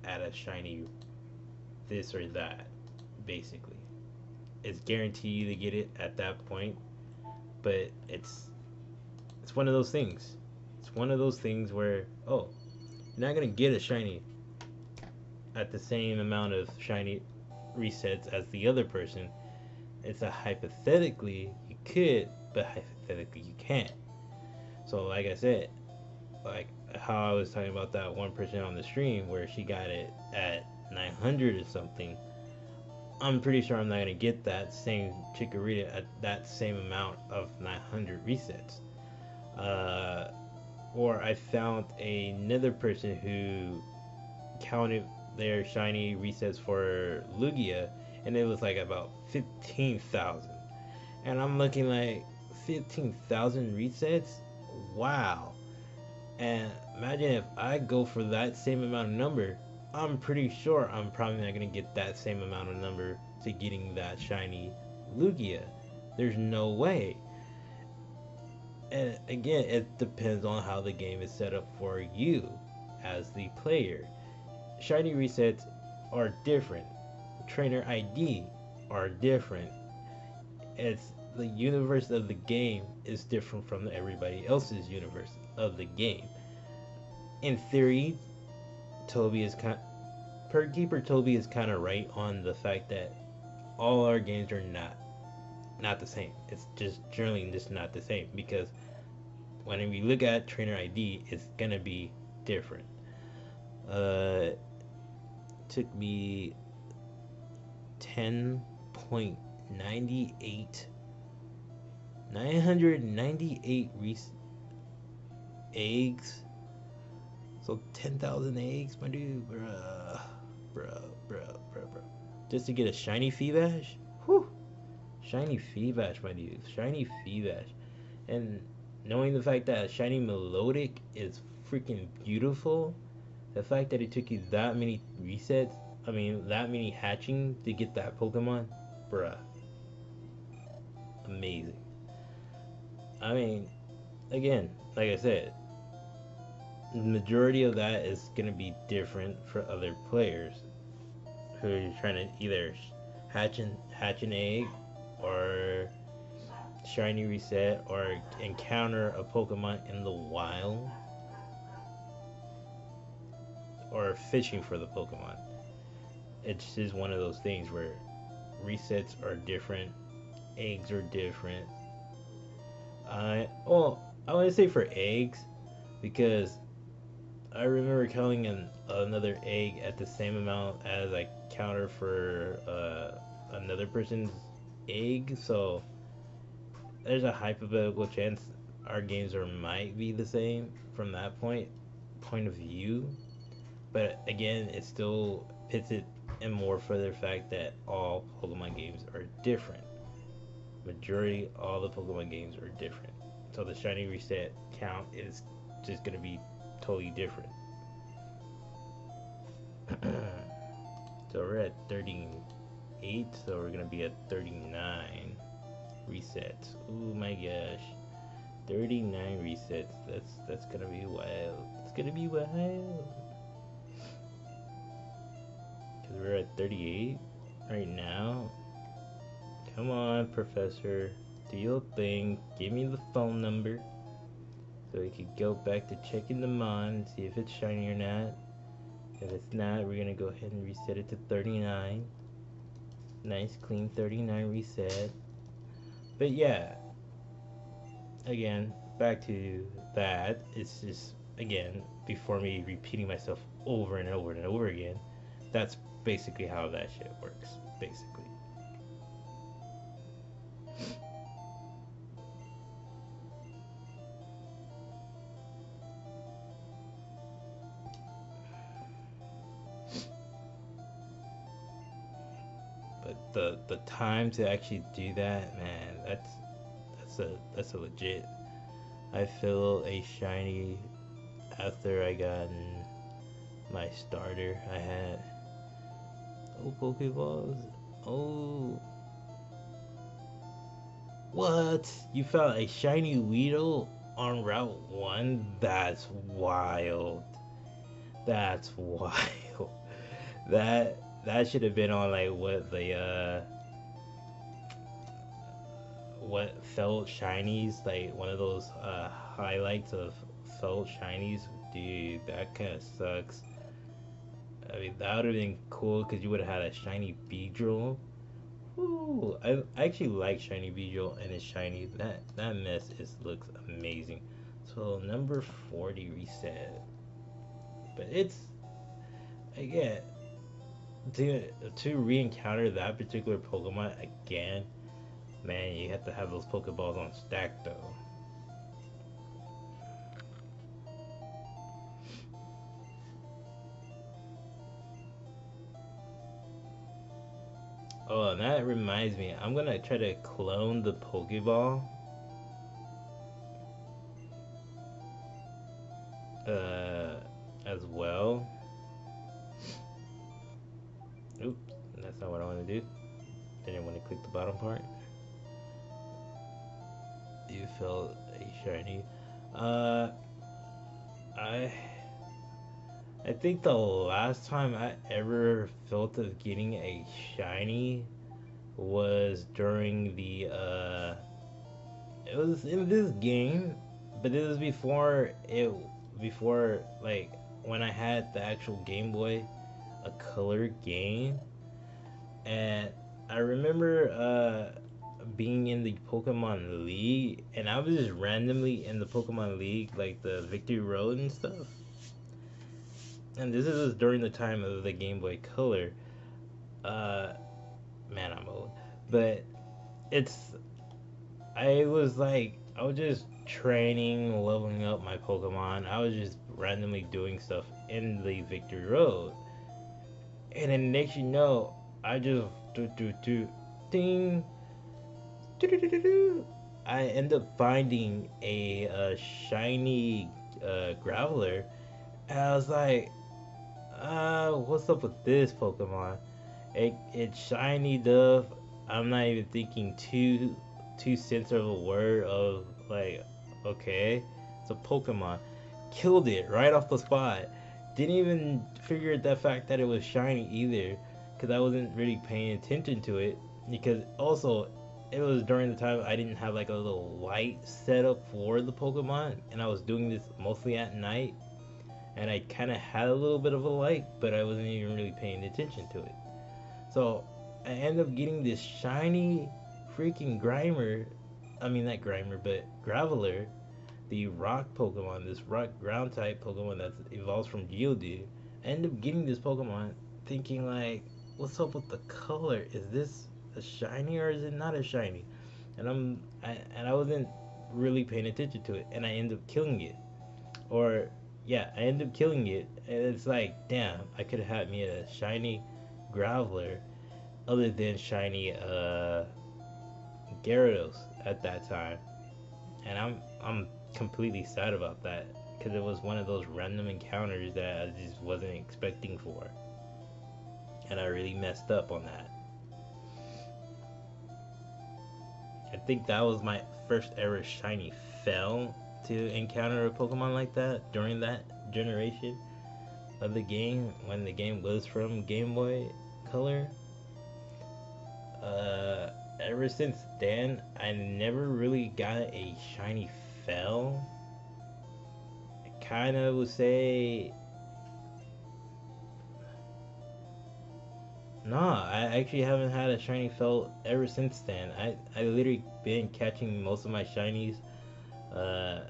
at a shiny this or that. Basically, it's guaranteed to get it at that point, but it's one of those things. It's one of those things where, oh, you're not gonna get a shiny at the same amount of shiny resets as the other person. It's a hypothetically you could, but hypothetically you can't. So like I said, like how I was talking about that one person on the stream where she got it at 900 or something. I'm pretty sure I'm not gonna get that same Chikorita at that same amount of 900 resets. Or I found another person who counted their shiny resets for Lugia, and it was like about 15,000. And I'm looking like 15,000 resets? Wow. And imagine if I go for that same amount of number, I'm pretty sure I'm probably not going to get that same amount of number to getting that shiny Lugia. There's no way. And again, it depends on how the game is set up for you as the player. Shiny resets are different. Trainer ID are different. It's the universe of the game is different from everybody else's universe of the game. In theory, Toby is Keeper Toby is kind of right on the fact that all our games are not the same. It's just generally just not the same, because when we look at Trainer ID, it's gonna be different. Took me 10.98 998 eggs. So 10,000 eggs, my dude, bruh. Just to get a shiny Feebash? Whew. Shiny Feebash, my dude. Shiny Feebash. And knowing the fact that shiny Melodic is freaking beautiful, the fact that it took you that many resets, that many hatching to get that Pokemon, bruh. Amazing. Again, like I said, the majority of that is going to be different for other players who are trying to either hatch an egg or shiny reset or encounter a Pokemon in the wild or fishing for the Pokemon. It's just one of those things where resets are different, eggs are different. I want to say for eggs because I remember counting another egg at the same amount as I counter for another person's egg, so there's a hypothetical chance our games are might be the same from that point of view. But again, it still pits it in more for the fact that all Pokemon games are different. Majority all the Pokemon games are different. So the shiny reset count is just gonna be totally different. So we're at 38, so we're gonna be at 39 resets. Oh my gosh. 39 resets. That's gonna be wild. It's gonna be wild. Cause we're at 38 right now. Come on, Professor. Do your thing. Give me the phone number. So we could go back to checking the mon and see if it's shiny or not. If it's not, we're gonna go ahead and reset it to 39. Nice clean 39 reset. But yeah, again, back to that. It's just, again, before me repeating myself over and over and over again, that's basically how that shit works, basically. But the time to actually do that, man, that's a legit. I feel a shiny after I gotten my starter. I had Pokeballs. Oh, what? You found a shiny Weedle on Route 1? That's wild. That's wild. That should have been on like what felt shinies, like one of those highlights of felt shinies. Dude, that kind of sucks. I mean, that would have been cool because you would have had a shiny Beedrill. Ooh, I actually like shiny Beedrill and it's shiny. That mess looks amazing. So number 40 reset, but it's again to re-encounter that particular Pokemon again. Man, you have to have those Pokeballs on stack though. Oh, and that reminds me, I'm gonna try to clone the Pokeball. As well. Oops, that's not what I want to do. Didn't want to click the bottom part. You felt a shiny. I think the last time I ever felt of getting a shiny was during the it was in this game, but it was before like when I had the actual Game Boy, a color game, and I remember being in the Pokemon League, and I was just randomly in the Pokemon League, like the Victory Road and stuff. And this is during the time of the Game Boy Color. Man, I'm old, but it's. I was just training, leveling up my Pokemon. I was just randomly doing stuff in the Victory Road, and then next you know, I just ding. I end up finding a shiny Graveler, and I was like, what's up with this Pokemon? It's shiny enough. I'm not even thinking two cents of a word of like, okay, it's a Pokemon. Killed it right off the spot. Didn't even figure the fact that it was shiny either, because I wasn't really paying attention to it. Because also, it was during the time I didn't have like a little light set up for the Pokemon, and I was doing this mostly at night, and I kind of had a little bit of a light, but I wasn't even really paying attention to it. So I ended up getting this shiny freaking Grimer. I mean, not Grimer, but Graveler, the rock Pokemon, this rock ground type Pokemon that evolves from Geodude. I ended up getting this Pokemon thinking, like, what's up with the color? Is this a shiny or is it not a shiny? And I wasn't really paying attention to it, and I ended up killing it. Or yeah, I ended up killing it, and it's like, damn, I could have had me a shiny Graveler other than shiny Gyarados at that time, and I'm completely sad about that because it was one of those random encounters that I just wasn't expecting for, and I really messed up on that. I think that was my first ever shiny fail to encounter a Pokemon like that during that generation of the game when the game was from Game Boy Color. Ever since then, I never really got a shiny fail. I kind of would say, nah, I actually haven't had a shiny fail ever since then. I literally been catching most of my shinies. I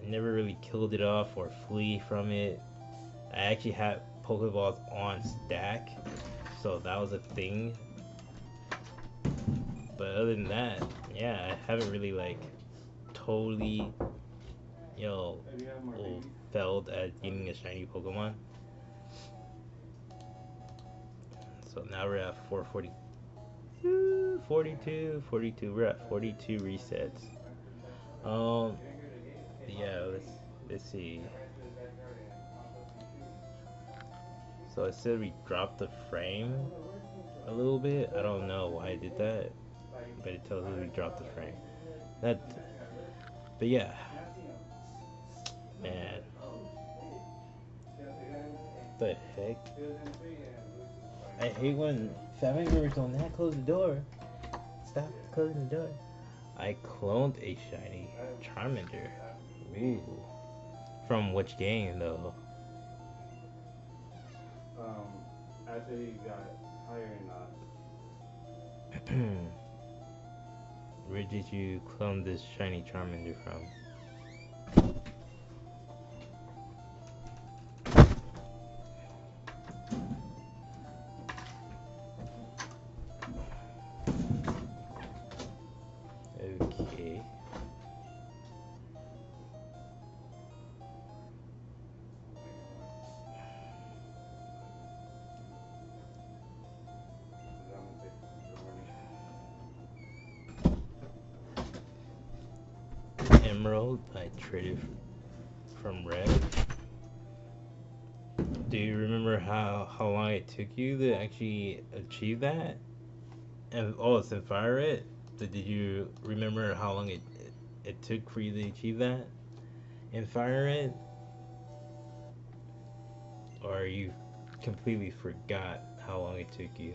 never really killed it off or flee from it. I actually had Pokeballs on stack, so that was a thing. But other than that, yeah, I haven't really like totally, you know, failed at getting a shiny Pokemon. So now we're at 440, 42. We're at 42 resets. Yeah, let's see. So it said we dropped the frame a little bit. I don't know why I did that, but it tells us we dropped the frame. That, but yeah, man, the heck? I hate when family members don't not close the door. Stop closing the door. I cloned a shiny Charmander. Ooh. From which game though? After he got higher Where did you clone this shiny Charmander from? Okay. Emerald, I traded from Red. Do you remember how long it took you to actually achieve that? And oh, it's in Fire Red. Did you remember how long it took for you to achieve that in Fire Red? Or you completely forgot how long it took you?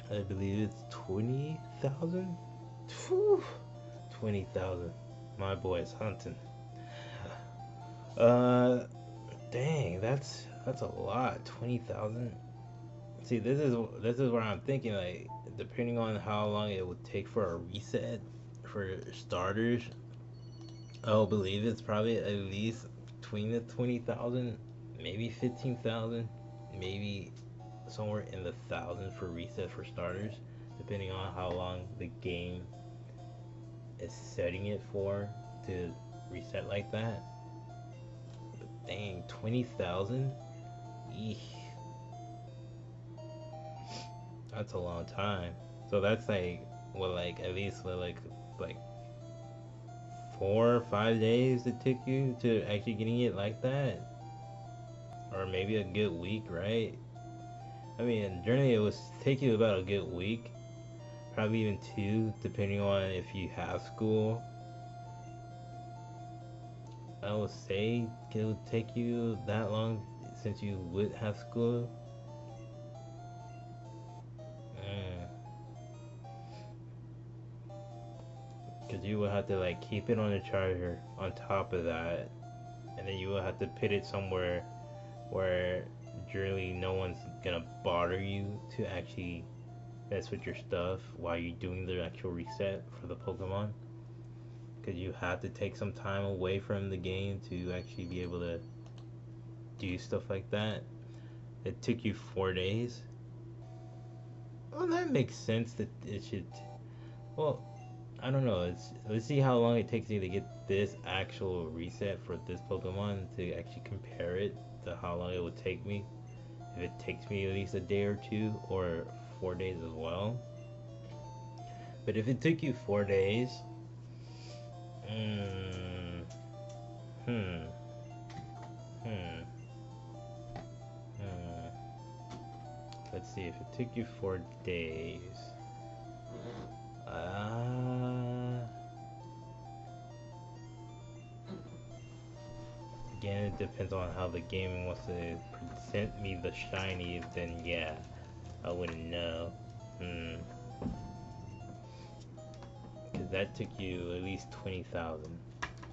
I believe it's 20,000. 20,000. My boy's hunting. Uh, dang, that's a lot. 20,000. See, this is where I'm thinking like, depending on how long it would take for a reset for starters, I'll believe it's probably at least between the 20,000, maybe 15,000, maybe somewhere in the thousands for reset for starters, depending on how long the game is setting it for to reset like that. But dang, 20,000? Eesh. That's a long time. So that's like, what, like, at least, like 4 or 5 days it took you to actually getting it like that? Or maybe a good week, right? I mean, generally it would take you about a good week. Probably even 2, depending on if you have school. I would say it would take you that long since you would have school. Because you would have to like keep it on the charger on top of that, and then you will have to put it somewhere where generally no one's gonna bother you to actually mess with your stuff while you're doing the actual reset for the Pokemon. Because you have to take some time away from the game to actually be able to do stuff like that. It took you 4 days. Well, that makes sense that it should. Well, I don't know. Let's see how long it takes you to get this actual reset for this Pokemon to actually compare it to how long it would take me. If it takes me at least a day or 2 or 4 days as well. But if it took you 4 days, hmm, hmm, hmm. Let's see, if it took you 4 days. Again, it depends on how the game wants to present me the shiny, then yeah, I wouldn't know. Because that took you at least 20,000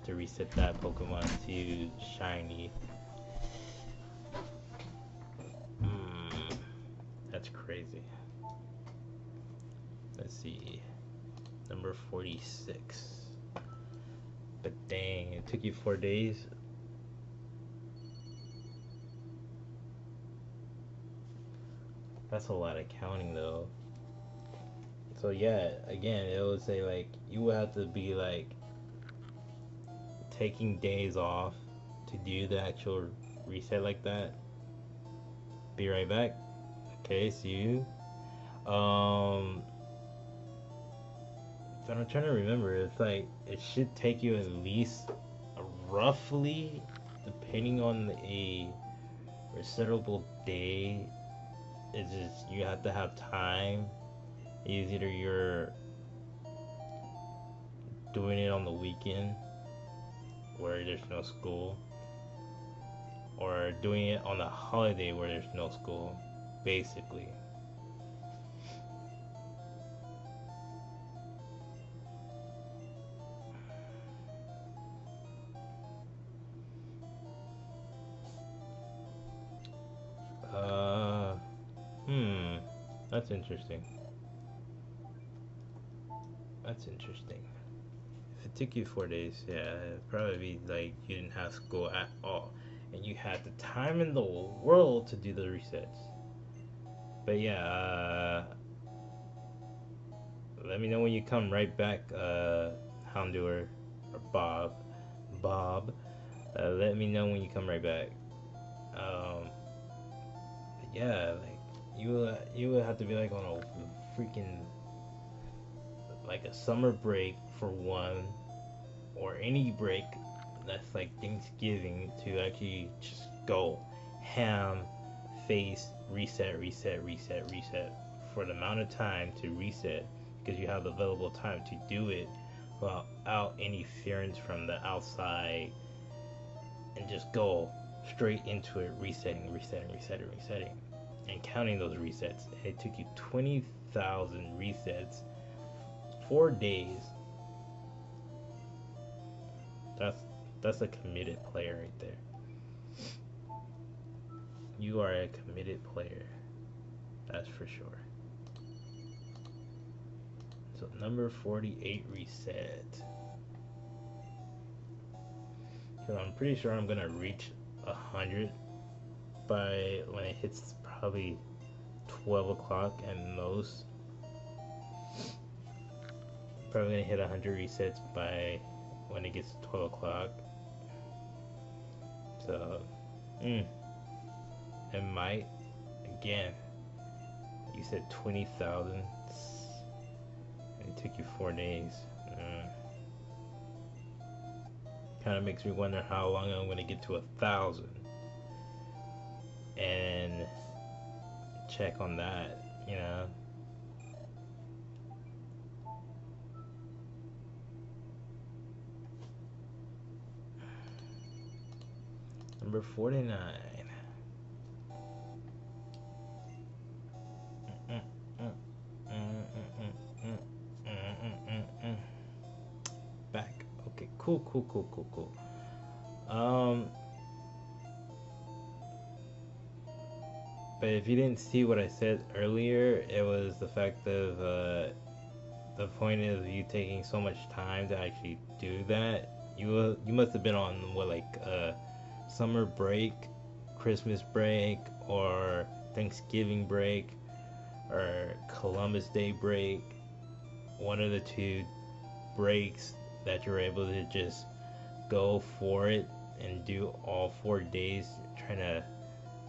to reset that Pokemon to shiny. That's crazy. Let's see. Number 46. But dang, it took you 4 days. That's a lot of counting though. So yeah, again, it would say like you would have to be like taking days off to do the actual reset like that. Be right back. Okay, see you. But I'm trying to remember. It's like it should take you at least roughly, depending on a resettable day. It's just you have to have time. It's either you're doing it on the weekend where there's no school, or doing it on a holiday where there's no school, basically. That's interesting. That's interesting. If it took you 4 days, yeah, it'd probably be like you didn't have school at all, and you had the time in the world to do the resets. But yeah, let me know when you come right back, Houndour or Bob. Bob, let me know when you come right back. But yeah, like you will have to be like on a freaking like a summer break for one, or any break that's like Thanksgiving to actually just go ham, face, reset, reset, reset, reset for the amount of time to reset, because you have available time to do it without any interference from the outside, and just go straight into it, resetting, resetting, resetting, resetting, and counting those resets. It took you 20,000 resets, 4 days. That's a committed player right there. You are a committed player. That's for sure. So number 48 reset. So I'm pretty sure I'm gonna reach 100 by when it hits probably 12 o'clock at most. Probably gonna hit 100 resets by when it gets to 12 o'clock. So, it might. Again, you said 20,000, and it took you 4 days. Kind of makes me wonder how long I'm going to get to 1,000 and check on that, you know. Number 49. Back. Okay, cool. But if you didn't see what I said earlier, it was the fact of the point of you taking so much time to actually do that. You must have been on what, like summer break, Christmas break, or Thanksgiving break, or Columbus Day break. One of the two breaks that you're able to just go for it and do all 4 days trying to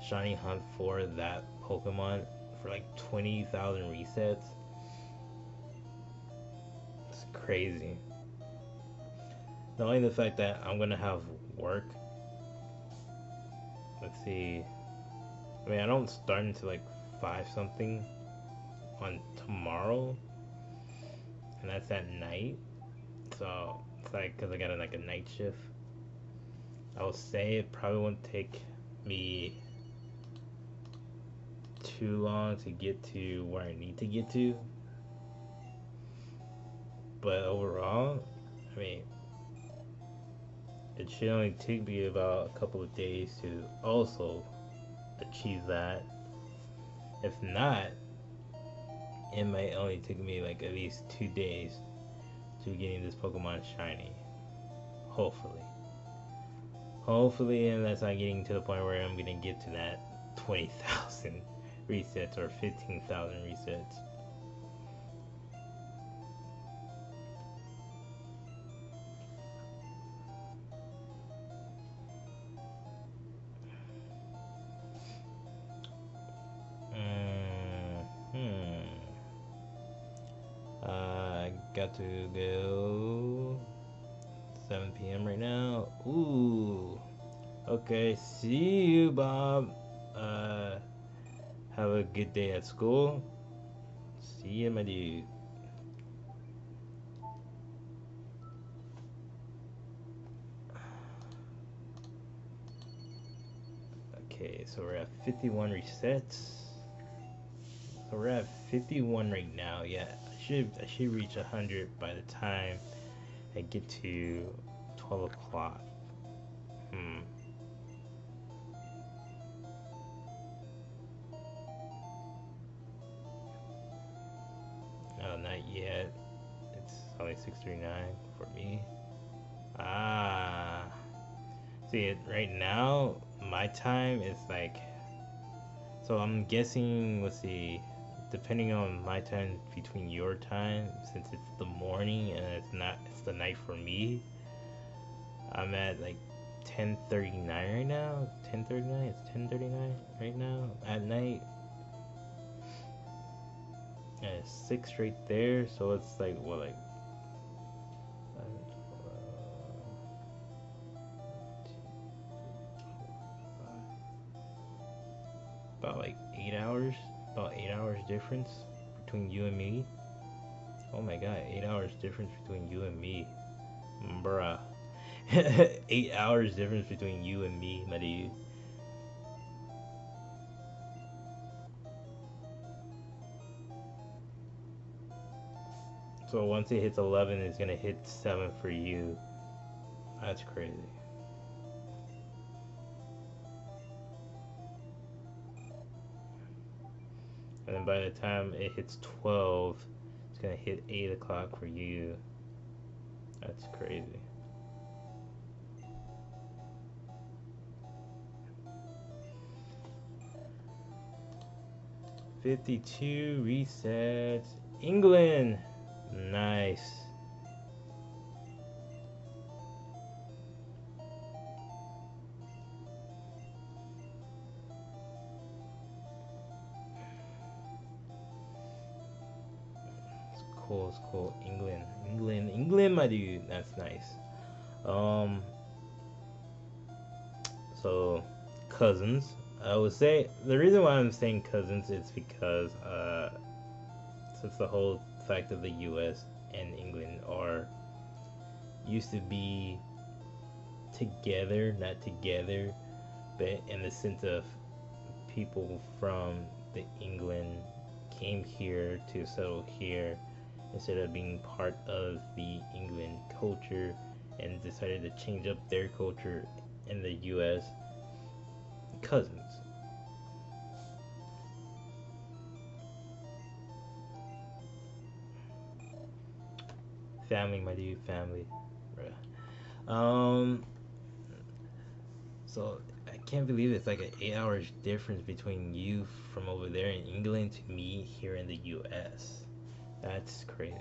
shiny hunt for that Pokemon for like 20,000 resets. It's crazy. Not only the fact that I'm gonna have work. Let's see. I mean, I don't start until like 5 something on tomorrow, and that's at night. So it's like, because I got like a night shift. I will say it probably won't take me too long to get to where I need to get to. But overall, I mean, it should only take me about a couple of days to also achieve that. If not, it might only take me like at least 2 days to getting this Pokemon shiny. Hopefully, and that's not getting to the point where I'm gonna get to that 20,000 resets or 15,000 resets. I got to go 7 p.m. right now. Ooh. Okay, see you, Bob. Have a good day at school. See you, my dude. Okay, so we're at 51 resets. So we're at 51 right now. Yeah, I should reach 100 by the time I get to 12 o'clock. No, not yet. It's only 6:39 for me. See it right now. My time is like. So I'm guessing. Let's see. Depending on my time between your time, since it's the morning and it's the night for me. I'm at like 10:39 right now. 10:39. It's 10:39 right now at night. And it's 6 right there, so it's like what, like about like 8 hours. About 8 hours difference between you and me. Oh my god, 8 hours difference between you and me, bruh. 8 hours difference between you and me, my dude. So once it hits 11, it's gonna hit 7 for you. That's crazy. And then by the time it hits 12, it's gonna hit 8 o'clock for you. That's crazy. $52 resets. England. Nice. cool. It's cool. England, my dude. That's nice. Um, so cousins. I would say the reason why I'm saying cousins is because since the whole fact of the U.S. and England are used to be together, not together, but in the sense of people from the England came here to settle here instead of being part of the England culture and decided to change up their culture in the U.S. Cousins. Family, my dude, family. Bruh. So I can't believe it's like an 8 hour difference between you from over there in England to me here in the US. That's crazy.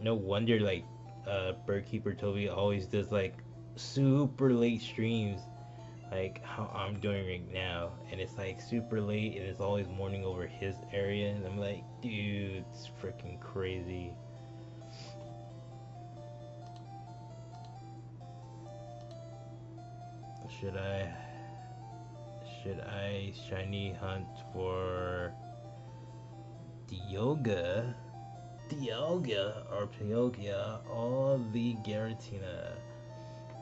No wonder like Birdkeeper Toby always does like super late streams like how I'm doing right now, and it's like super late and it's always morning over his area, and I'm like, dude, it's freaking crazy. Should I shiny hunt for Dialga or Pyogia or the Garatina?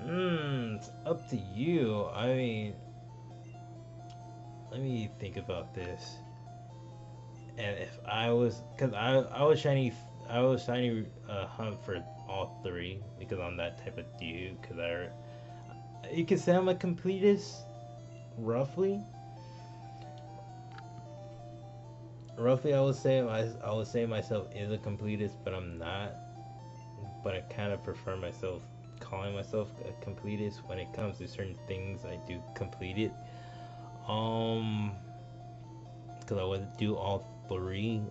It's up to you. I mean, let me think about this. And if I was, cause I was shiny hunt for all three because I'm that type of dude. You can say I'm a completist, roughly. Roughly, I would say myself is a completist, but I'm not. But I kind of prefer myself calling myself a completist when it comes to certain things. I do complete it. Because I would do all three,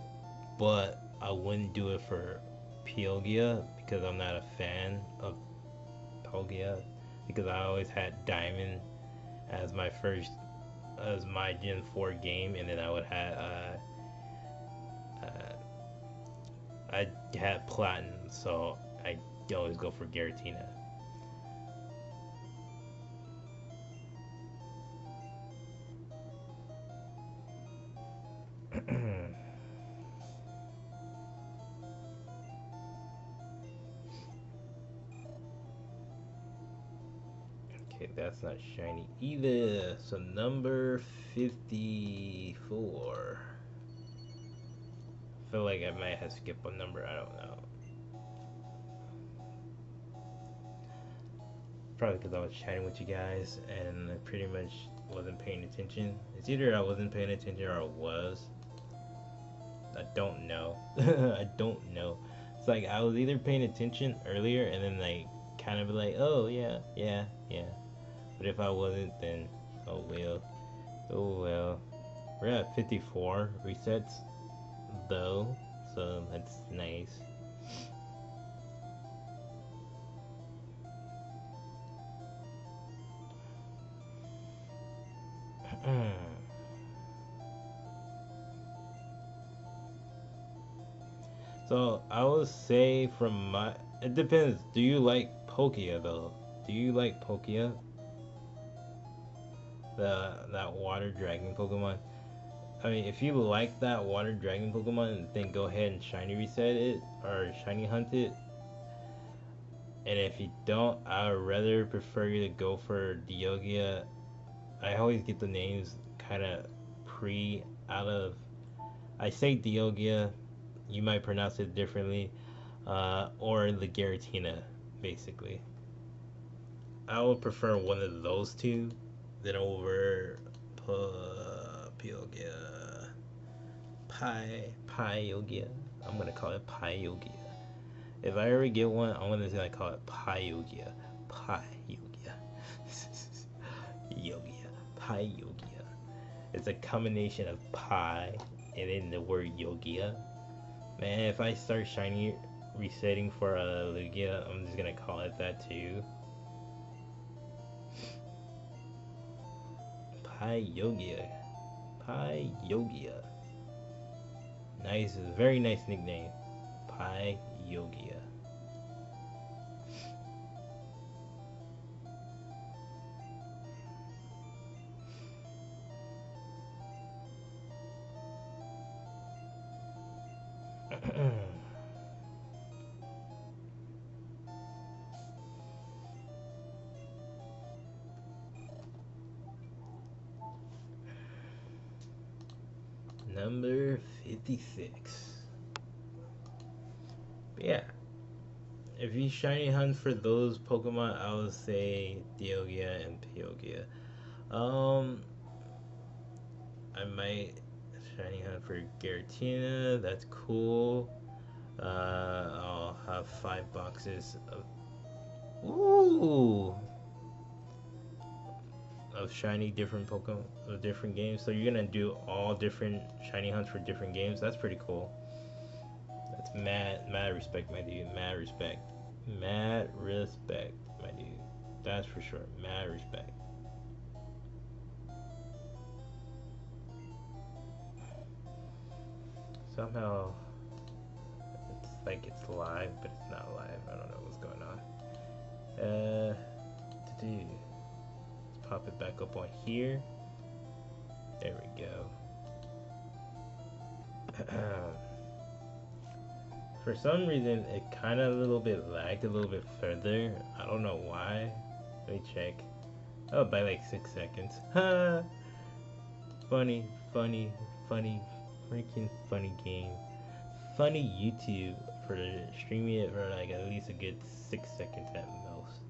but I wouldn't do it for Pyogia because I'm not a fan of Pyogia because I always had Diamond as my Gen 4 game, and then I would have I had Platinum, so I always go for Giratina. Okay, that's not shiny either. So number 54. I feel like I might have skipped a number, I don't know. Probably because I was chatting with you guys and I pretty much wasn't paying attention. It's either I wasn't paying attention or I was. I don't know. I don't know. It's like I was either paying attention earlier and then like kind of like, oh yeah, yeah, yeah. But if I wasn't, then oh well. Oh well. We're at 54 resets though, so that's nice. So I would say from my, it depends. Do you like Pokia though? Do you like Pokia? That water dragon Pokemon. I mean, if you like that water dragon Pokemon, then go ahead and shiny reset it or shiny hunt it. And if you don't, I would rather prefer you to go for Diogia. I always get the names kind of pre out of. I say Diogia, you might pronounce it differently, or the Giratina, basically. I would prefer one of those two than over Pyogia. Pyogia. I'm gonna call it Pyogia. If I ever get one, I'm gonna call it Pyogia. Pyogia. Yogia. Pyogia. It's a combination of pie and then the word Yogia. Man, if I start shiny resetting for a Lugia, I'm just gonna call it that too. Pyogia. Pyogia. Nice, very nice nickname. Pyogia. Number 56. But yeah, if you shiny hunt for those Pokemon, I would say Deogia and Pyogia. Um, I might shiny hunt for Giratina. That's cool. I'll have 5 boxes of ooh of shiny different Pokemon of different games. So you're gonna do all different shiny hunts for different games. That's pretty cool. That's mad respect, my dude. Mad respect. Mad respect, my dude. That's for sure. Mad respect. Somehow it's like it's live, but it's not live. I don't know what's going on. Let's pop it back up on here. There we go. For some reason, it kind of a little bit lagged a little bit further. I don't know why. Let me check. Oh, by like 6 seconds. Ha! Funny, funny, funny, freaking funny game. Funny YouTube for streaming it for like at least a good 6 seconds at most.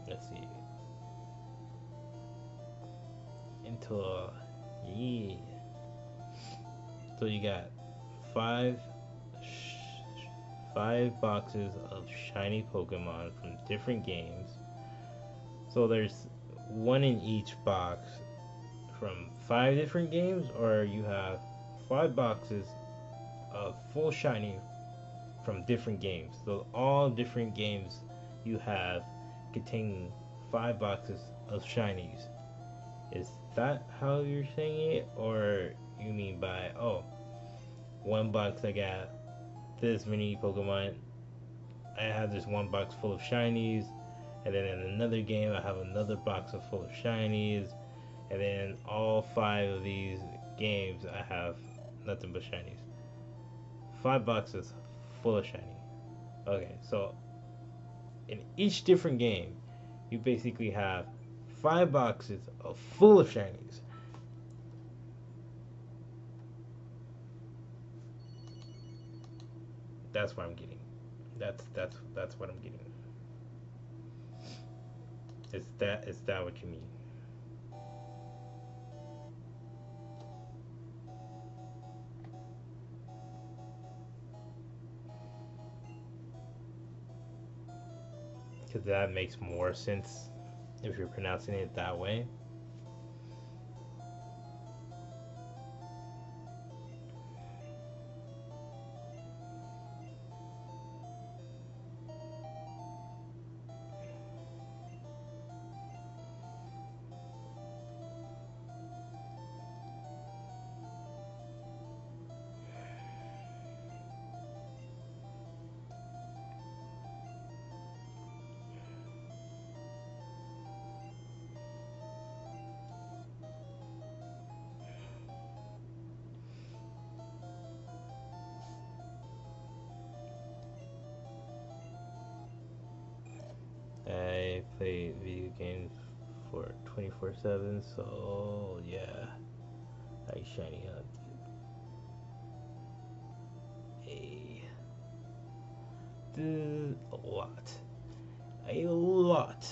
Let's see. Until, yeah. So you got five boxes of shiny Pokemon from different games. So there's one in each box from 5 different games, or you have 5 boxes of full shiny from different games. So all different games you have contain 5 boxes of shinies. Is that how you're saying it, or you mean by one box I got this many Pokemon, I have this one box full of shinies, and then in another game I have another box full of shinies, and then all 5 of these games I have nothing but shinies. 5 boxes full of shiny. Okay, so in each different game, you basically have 5 boxes of full of shinies. That's what I'm getting. That's what I'm getting. Is that what you mean? Because that makes more sense if you're pronouncing it that way. I play video games for 24/7, so yeah, I shiny hunt a lot, a lot.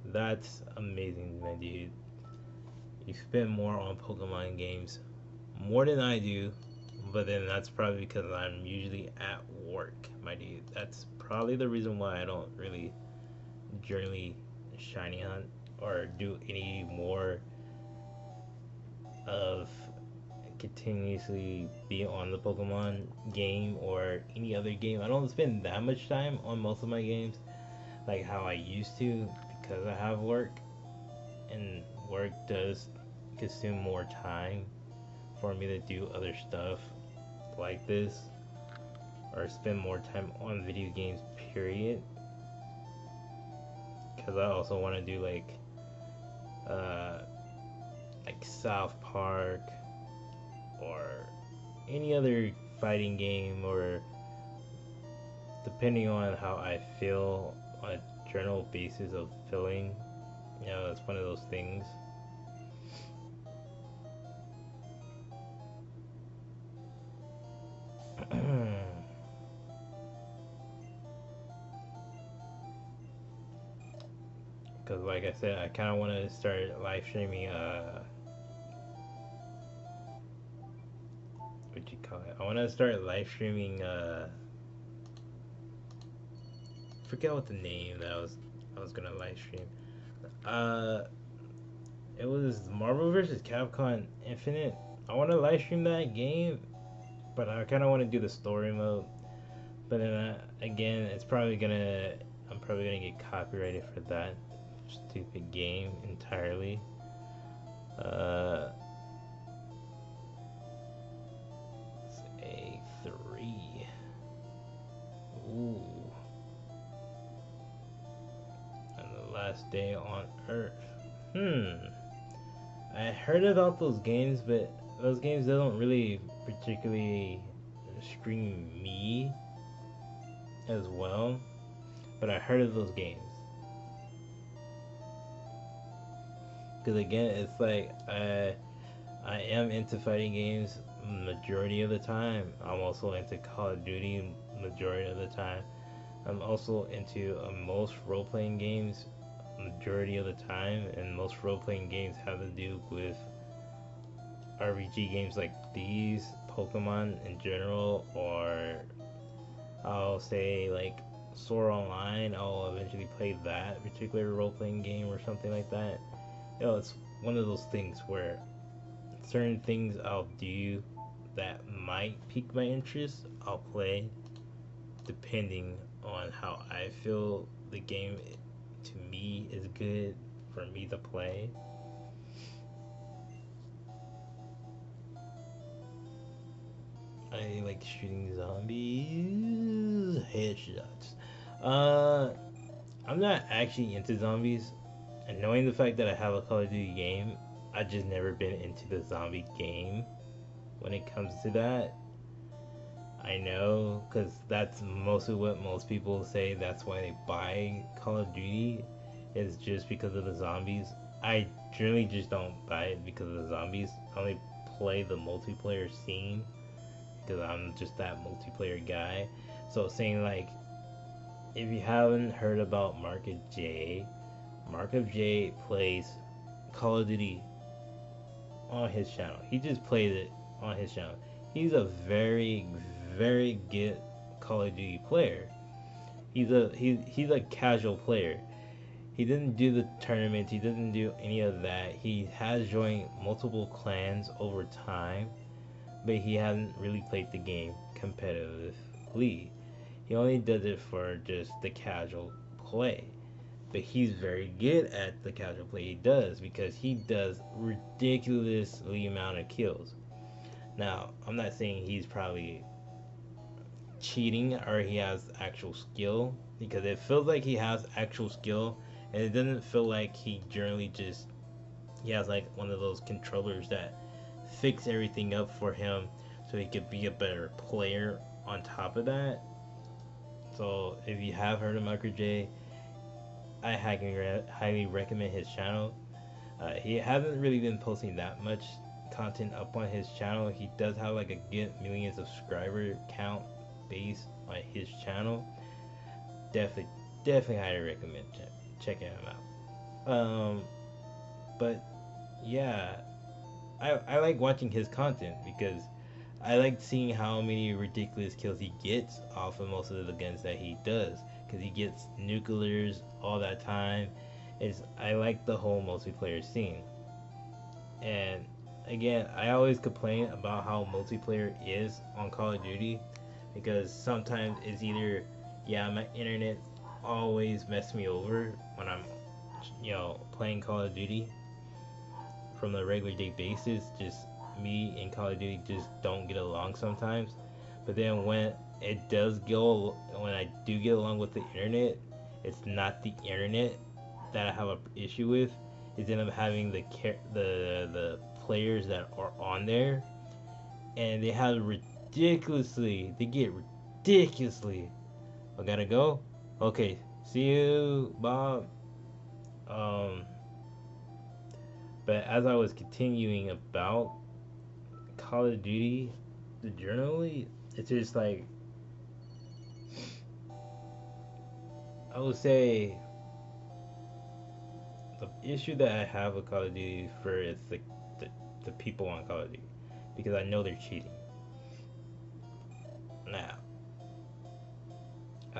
That's amazing, my dude. You spend more on Pokemon games, more than I do, but then that's probably because I'm usually at work, my dude. That's probably the reason why I don't really generally shiny hunt or do any more of continuously be on the Pokemon game or any other game. I don't spend that much time on most of my games like how I used to because I have work, and work does consume more time. for me to do other stuff like this or spend more time on video games, period. Because I also want to do like South Park or any other fighting game, or depending on how I feel on a general basis of feeling. You know, it's one of those things. Because like I said, I kind of want to start live streaming what you call it, I want to start live streaming forget what the name that I was gonna live stream. It was Marvel vs. Capcom Infinite. I want to live stream that game, but I kind of want to do the story mode. But then again, I'm probably gonna get copyrighted for that stupid game entirely. It's A3. Ooh. And the last day on Earth. I heard about those games, but those games don't really particularly scream me as well. But I heard of those games. Because again, it's like I am into fighting games majority of the time. I'm also into Call of Duty majority of the time. I'm also into most role-playing games majority of the time, and most role-playing games have to do with RPG games like these, Pokemon in general, or I'll say like Sword Online. I'll eventually play that particular role-playing game or something like that. You know, it's one of those things where certain things I'll do that might pique my interest, I'll play depending on how I feel the game to me is good for me to play. I like shooting zombies, headshots. I'm not actually into zombies, and knowing the fact that I have a Call of Duty game, I've just never been into the zombie game when it comes to that. I know, because that's mostly what most people say. That's why they buy Call of Duty, is just because of the zombies. I generally just don't buy it because of the zombies. I only play the multiplayer scene because I'm just that multiplayer guy. So saying like, if you haven't heard about Market J plays Call of Duty on his channel. He just plays it on his channel. He's a very, very good Call of Duty player. He's a casual player. He didn't do the tournaments. He doesn't do any of that. He has joined multiple clans over time, but he hasn't really played the game competitively. He only does it for just the casual play. But he's very good at the casual play he does, because he does ridiculously amount of kills. Now, I'm not saying he's probably cheating or he has actual skill, because it feels like he has actual skill, and it doesn't feel like he generally just, he has like one of those controllers that fix everything up for him so he could be a better player on top of that. So if you have heard of Micro J, I highly recommend his channel. He hasn't really been posting that much content up on his channel. He does have like a good million subscriber count base on his channel. Definitely highly recommend checking him out. But yeah, I like watching his content because I like seeing how many ridiculous kills he gets off of most of the guns that he does, because he gets nuclears all that time. I like the whole multiplayer scene. And again, I always complain about how multiplayer is on Call of Duty, because sometimes it's either, yeah, my internet always messes me over when I'm, playing Call of Duty from the regular day basis. Just me and Call of Duty just don't get along sometimes. But then when I do get along with the internet, it's not the internet that I have a issue with. It's then I'm having the players that are on there, and they get ridiculously. I gotta go. Okay, see you, Bob. Um, but as I was continuing about Call of Duty, the journally, it's just like I would say the issue that I have with Call of Duty for is the people on Call of Duty because I know they're cheating. Now,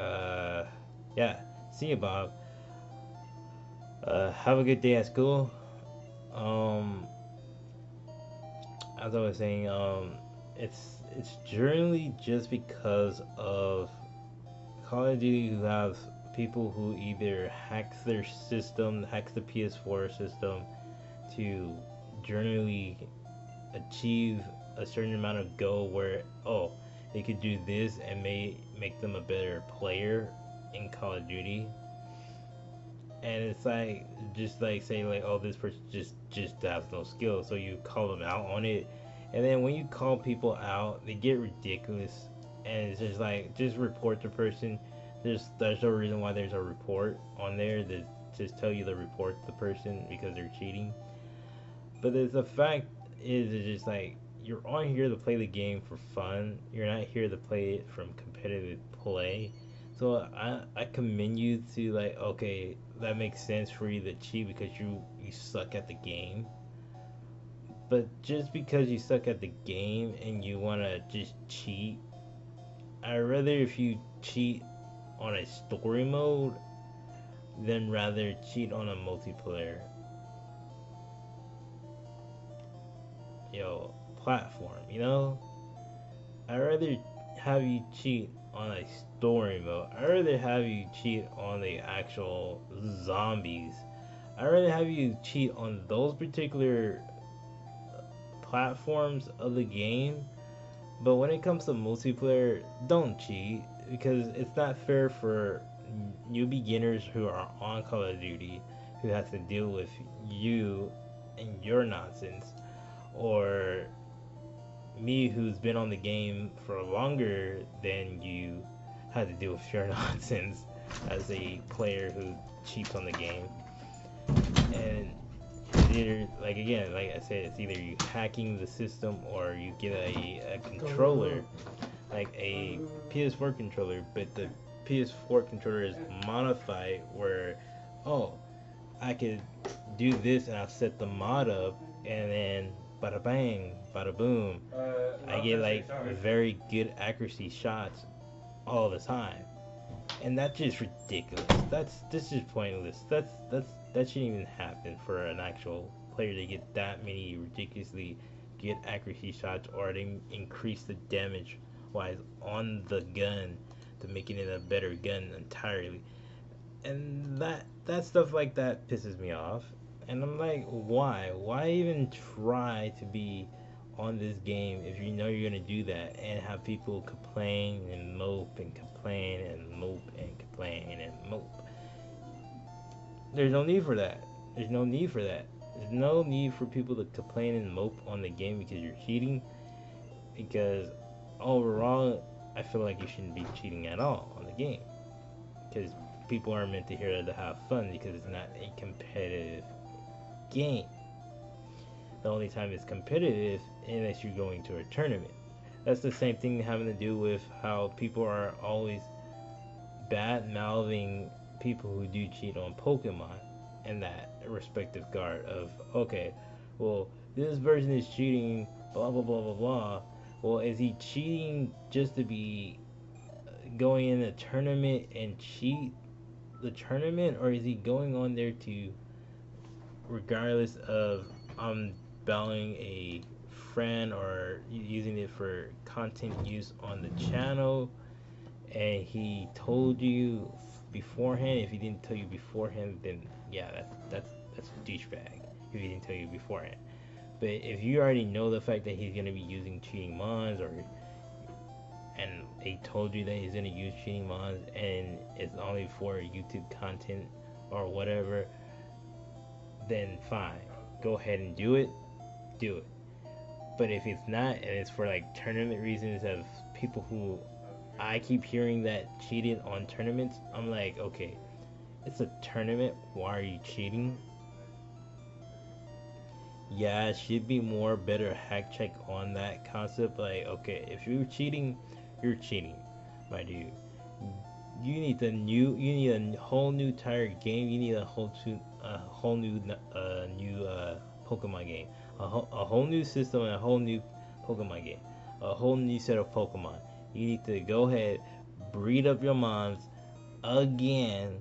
uh, yeah. See you, Bob. Have a good day at school. Um, as I was saying, it's generally just because of Call of Duty who have people who either hacks their system, hacks the PS4 system to generally achieve a certain amount of goal where they could do this and may make them a better player in Call of Duty. And it's like just like say like this person just has no skill, so you call them out on it, and then when you call people out they get ridiculous, and it's just like just report the person. There's no reason why there's a report on there that just tell you to report the person because they're cheating. But the fact is it's just like you're on here to play the game for fun. You're not here to play it from competitive play. So I commend you to like okay that makes sense for you to cheat because you suck at the game. But just because you suck at the game and you wanna just cheat, I'd rather if you cheat on a story mode than rather cheat on a multiplayer platform. I'd rather have you cheat on a story mode. I'd rather have you cheat on the actual zombies. I'd rather have you cheat on those particular platforms of the game. But when it comes to multiplayer, don't cheat because it's not fair for new beginners who are on Call of Duty who have to deal with you and your nonsense, or me who's been on the game for longer than you had to deal with your nonsense as a player who cheats on the game. And either like again like I said, it's either you hacking the system or you get a controller like a PS4 controller, but the PS4 controller is modified where I could do this and I'll set the mod up and then bada bang bada boom I get like very good accuracy shots all the time. And that's just ridiculous. This is pointless. That shouldn't even happen for an actual player to get that many ridiculously good accuracy shots, or they increase the damage wise on the gun to making it a better gun entirely. And that stuff like that pisses me off. And I'm like, why? Why even try to be on this game if you know you're gonna do that and have people complain and mope and complain and mope and complain and mope? There's no need for that. There's no need for that. There's no need for people to complain and mope on the game because you're cheating. Because overall, I feel like you shouldn't be cheating at all on the game. Because people are meant to hear to have fun because it's not a competitive game. The only time it's competitive unless you're going to a tournament. That's the same thing having to do with how people are always bad mouthing people who do cheat on Pokemon and that respective guard of okay, well this person is cheating, blah blah blah blah blah. Well, is he cheating just to be going in a tournament and cheat the tournament, or is he going on there to, regardless of battling a friend or using it for content use on the channel, and he told you beforehand? If he didn't tell you beforehand, then yeah, that's a douchebag if he didn't tell you beforehand. But if you already know the fact that he's gonna be using cheating mons, and they told you that he's gonna use cheating mons, and it's only for YouTube content or whatever, then fine, go ahead and do it. But if it's not, and it's for like tournament reasons of people who I keep hearing that cheated on tournaments, I'm like, okay, it's a tournament. Why are you cheating? Yeah, it should be more better hack check on that concept. Like, okay, if you're cheating, my dude. You need a whole new entire game. You need a whole new Pokemon game, a whole new system, and a whole new Pokemon game, a whole new set of Pokemon. You need to go ahead, breed up your mons again,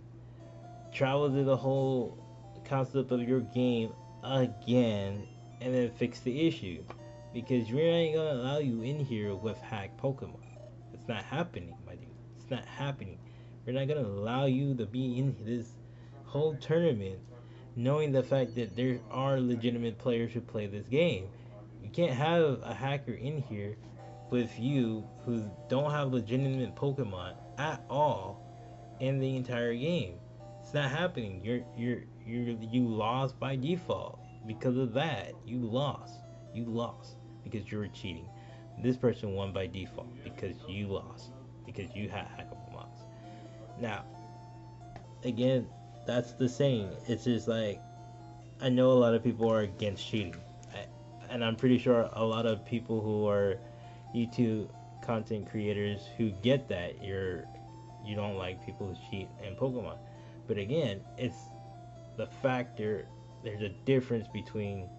travel to the whole concept of your game again, and then fix the issue. Because we ain't gonna allow you in here with hacked Pokemon. It's not happening, my dude. It's not happening. We're not gonna allow you to be in this whole tournament knowing the fact that there are legitimate players who play this game. You can't have a hacker in here with you who don't have legitimate Pokemon at all in the entire game. It's not happening. You lost by default because of that. You lost because you were cheating. This person won by default because you lost because you had hackable mons. Now, again, that's the saying. It's just like, I know a lot of people are against cheating, and I'm pretty sure a lot of people who are YouTube content creators who get that you don't like people who cheat in Pokemon. But again, it's the factor. There's a difference between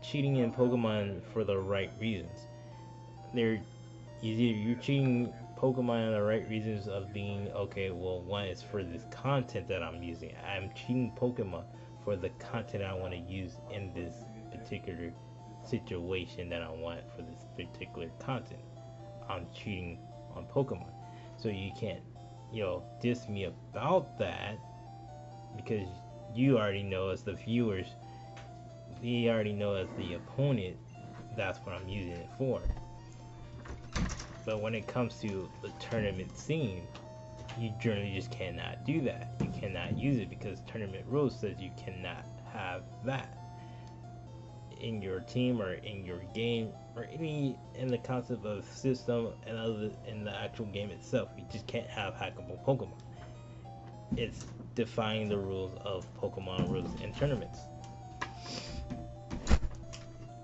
cheating in Pokemon for the right reasons. You're cheating Pokemon for the right reasons of being, okay, well, one is for this content that I'm using. I'm cheating Pokemon for the content I want to use in this particular situation that I want for this particular content. I'm cheating on Pokemon. So you can't, diss me about that, because you already know, as the viewers, we already know as the opponent, that's what I'm using it for. But when it comes to the tournament scene, you generally just cannot do that. You cannot use it because tournament rules says you cannot have that in your team or in your game or any in the concept of system and other in the actual game itself. You just can't have hackable Pokemon. It's defying the rules of Pokemon rules in tournaments.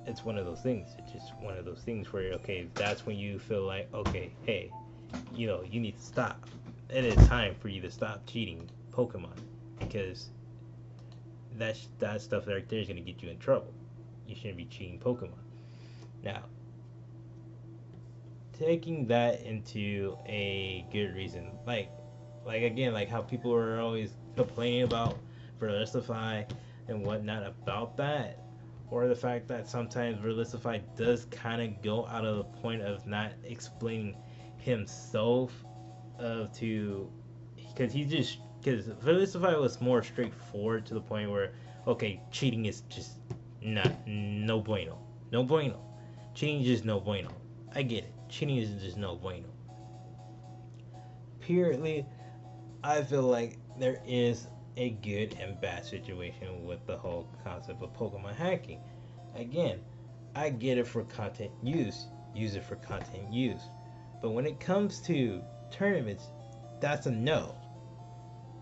It's one of those things. It's just one of those things where, okay, that's when you feel like, okay, hey, you need to stop. It is time for you to stop cheating Pokemon, because that stuff right there is going to get you in trouble. You shouldn't be cheating Pokemon. Now, taking that into a good reason, like again, like how people are always complaining about Verlisify and whatnot about that, or the fact that sometimes Verlisify does kind of go out of the point of not explaining himself because Verlisify was more straightforward to the point where, okay, cheating is just no bueno. Cheating is just no bueno. I get it. Cheating is just no bueno. Purely, I feel like there is a good and bad situation with the whole concept of Pokemon hacking. Again, I get it for content use it for content use. But when it comes to tournaments, that's a no.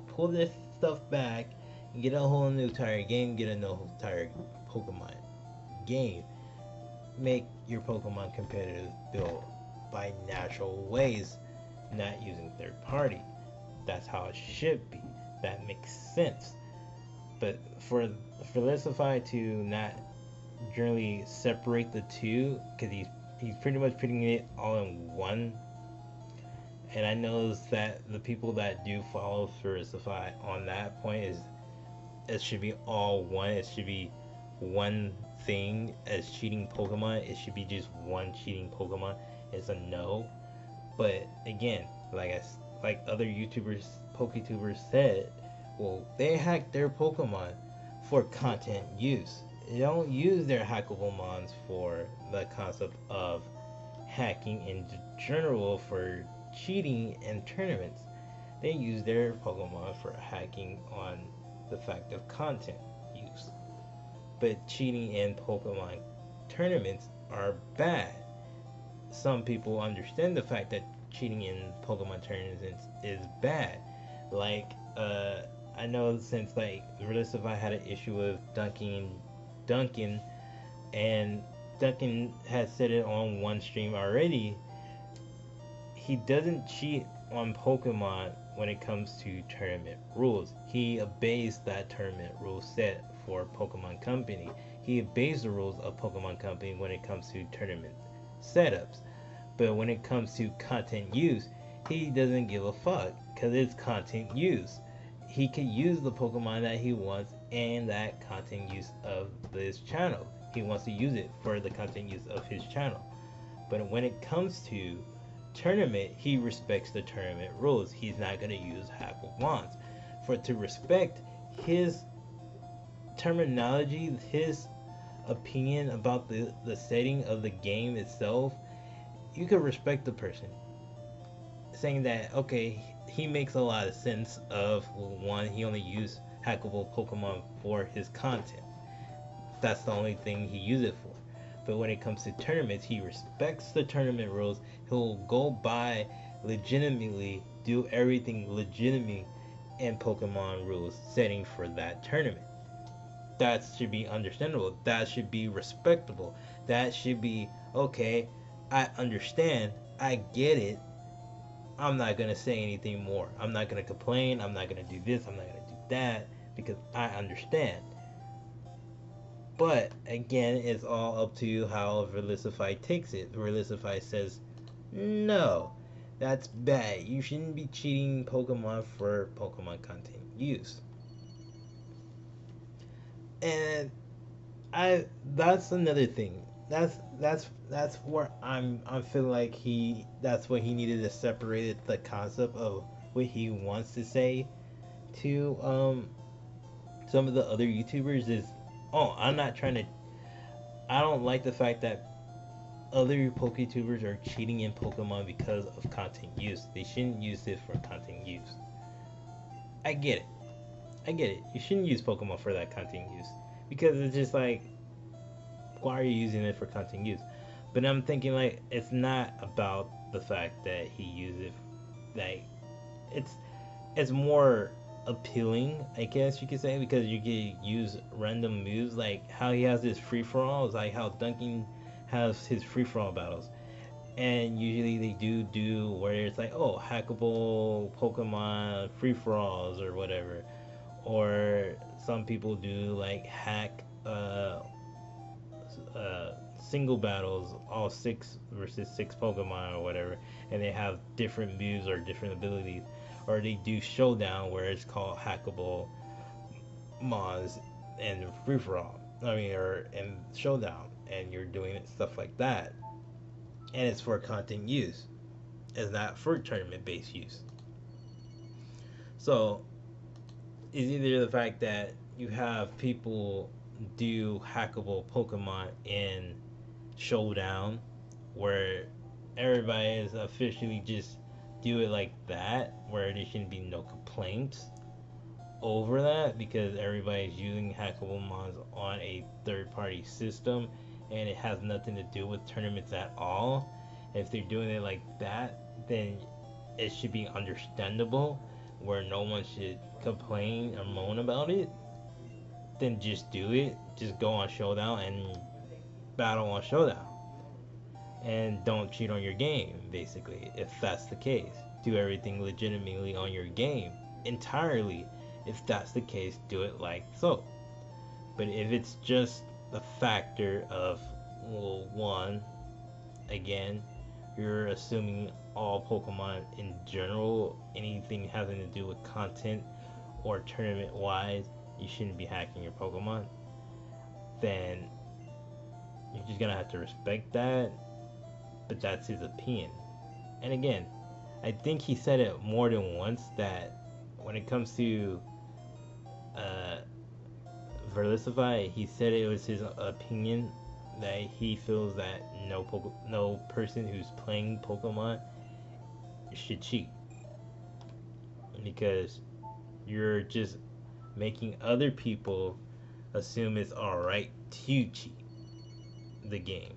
Pull this stuff back and get a whole new entire game, get a whole entire Pokemon game. Make your Pokemon competitive built by natural ways, not using third party. That's how it should be. That makes sense. But for Felicify to not generally separate the two, because he's pretty much putting it all in one. And I know that the people that do follow Felicify on that point is it should be all one. It should be one thing as cheating Pokemon. It should be just one cheating Pokemon. It's a no. But again, like other YouTubers, PokeTubers said, well, they hacked their Pokemon for content use. They don't use their hackable mons for the concept of hacking in general for cheating in tournaments. They use their Pokemon for hacking on the fact of content use. But cheating in Pokemon tournaments are bad. Some people understand the fact that cheating in Pokemon tournaments is bad. Like, I know since like Realistify had an issue with Duncan, and Duncan has said it on one stream already. He doesn't cheat on Pokemon when it comes to tournament rules. He obeys that tournament rule set for Pokemon Company. He obeys the rules of Pokemon Company when it comes to tournament setups. But when it comes to content use, he doesn't give a fuck because it's content use. He can use the Pokemon that he wants and that content use of this channel. He wants to use it for the content use of his channel. But when it comes to tournament, he respects the tournament rules. He's not going to use hackable wands. To respect his terminology, his opinion about the setting of the game itself, you could respect the person. Saying that, okay, he makes a lot of sense of, well, one, he only used hackable Pokemon for his content. That's the only thing he uses it for. But when it comes to tournaments, he respects the tournament rules. He'll go by legitimately, do everything legitimately in Pokemon rules setting for that tournament. That should be understandable. That should be respectable. That should be, okay, I understand. I get it. I'm not going to say anything more. I'm not going to complain. I'm not going to do this. I'm not going to do that because I understand. But again, it's all up to how Realistify takes it. Realistify says, no, that's bad. You shouldn't be cheating Pokemon for Pokemon content use. And that's another thing. That's where I'm feeling like that's what he needed to separate the concept of what he wants to say to some of the other YouTubers is, oh, I don't like the fact that other PokeTubers are cheating in Pokemon because of content use. They shouldn't use it for content use. I get it. You shouldn't use Pokemon for that content use. Because it's just like, why are you using it for content use? But I'm thinking like, it's not about the fact that he uses it. Like, it's more appealing, I guess you could say, because you can use random moves, like how he has his free for all, like how Duncan has his free for all battles, and usually they do where it's like, oh, hackable Pokemon free for alls or whatever, or some people do like hack single battles, all 6 versus 6 Pokemon or whatever, and they have different moves or different abilities. Or they do showdown where it's called hackable mons and free for all. Or in showdown, and you're doing it, stuff like that. And it's for content use. It's not for tournament based use. So it's either the fact that you have people do hackable Pokemon in showdown where everybody is officially just do it like that, where there shouldn't be no complaints over that because everybody's using hackable mons on a third-party system and it has nothing to do with tournaments at all. If they're doing it like that, then it should be understandable where no one should complain or moan about it. Then just do it. Just go on Showdown and battle on Showdown. And don't cheat on your game, basically, if that's the case. Do everything legitimately on your game, entirely. If that's the case, do it like so. But if it's just the factor of, well, one, again, you're assuming all Pokemon in general, anything having to do with content or tournament-wise, you shouldn't be hacking your Pokemon, then you're just gonna have to respect that. But that's his opinion. And again, I think he said it more than once that when it comes to Felicify, he said it was his opinion that he feels that no person who's playing Pokemon should cheat because you're just making other people assume it's alright to cheat the game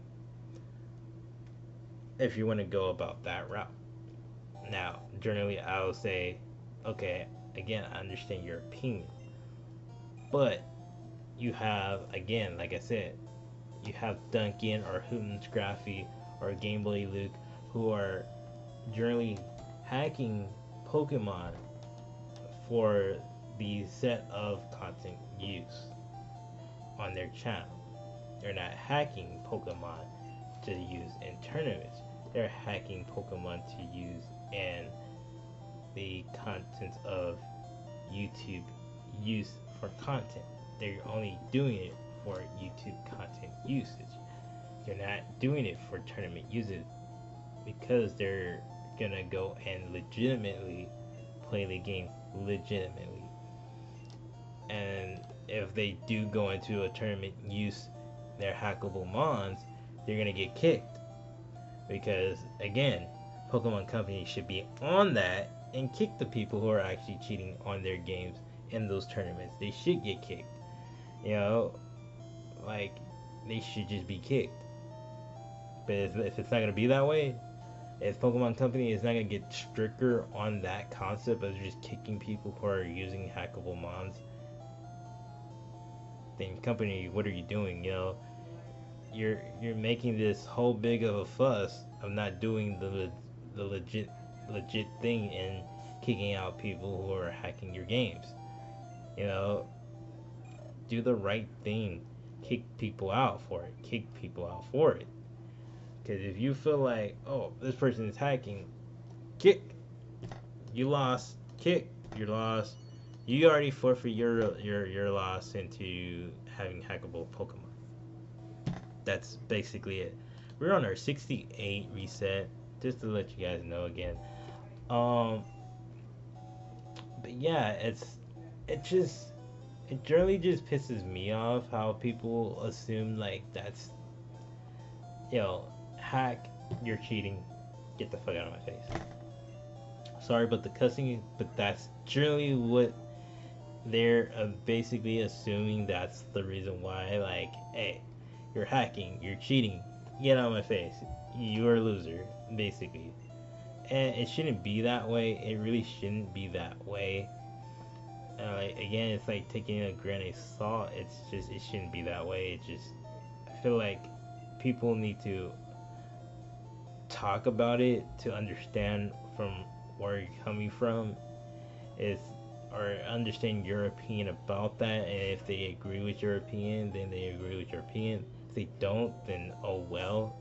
if you want to go about that route. Now, generally, I will say, okay, again, I understand your opinion, but you have, again, like I said, you have Duncan or Hooten's Graffy or Game Boy Luke who are generally hacking Pokemon for the set of content use on their channel. They're not hacking Pokemon to use in tournaments. They're hacking Pokemon to use in the content of YouTube use for content. They're only doing it for YouTube content usage. They're not doing it for tournament usage because they're gonna go and legitimately play the game legitimately. And if they do go into a tournament use their hackable mons, they're gonna get kicked. Because again, Pokemon Company should be on that and kick the people who are actually cheating on their games in those tournaments. They should get kicked. You know, like they should just be kicked. But if it's not gonna be that way, if Pokemon Company is not gonna get stricter on that concept of just kicking people who are using hackable mons, then company, what are you doing? You know, you're making this whole big of a fuss of not doing the legit thing and kicking out people who are hacking your games. You know, do the right thing. Kick people out for it. Kick people out for it. Because if you feel like, oh, this person is hacking, kick. You lost. Kick. You lost. You already forfeit your loss into having hackable Pokemon. That's basically it. We're on our 68 reset, just to let you guys know again. But yeah, it generally just pisses me off how people assume like that's, hack, you're cheating, get the fuck out of my face. Sorry about the cussing, but that's generally what they're basically assuming that's the reason why, like, hey, you're hacking, you're cheating, get out of my face, you're a loser, basically. And it shouldn't be that way. It really shouldn't be that way. Again, it's like taking a grain of salt. It's just, it shouldn't be that way. It just, I feel like people need to talk about it to understand from where you're coming from, or understand your opinion about that. And if they agree with your opinion, then they agree with your opinion. If they don't, then oh well,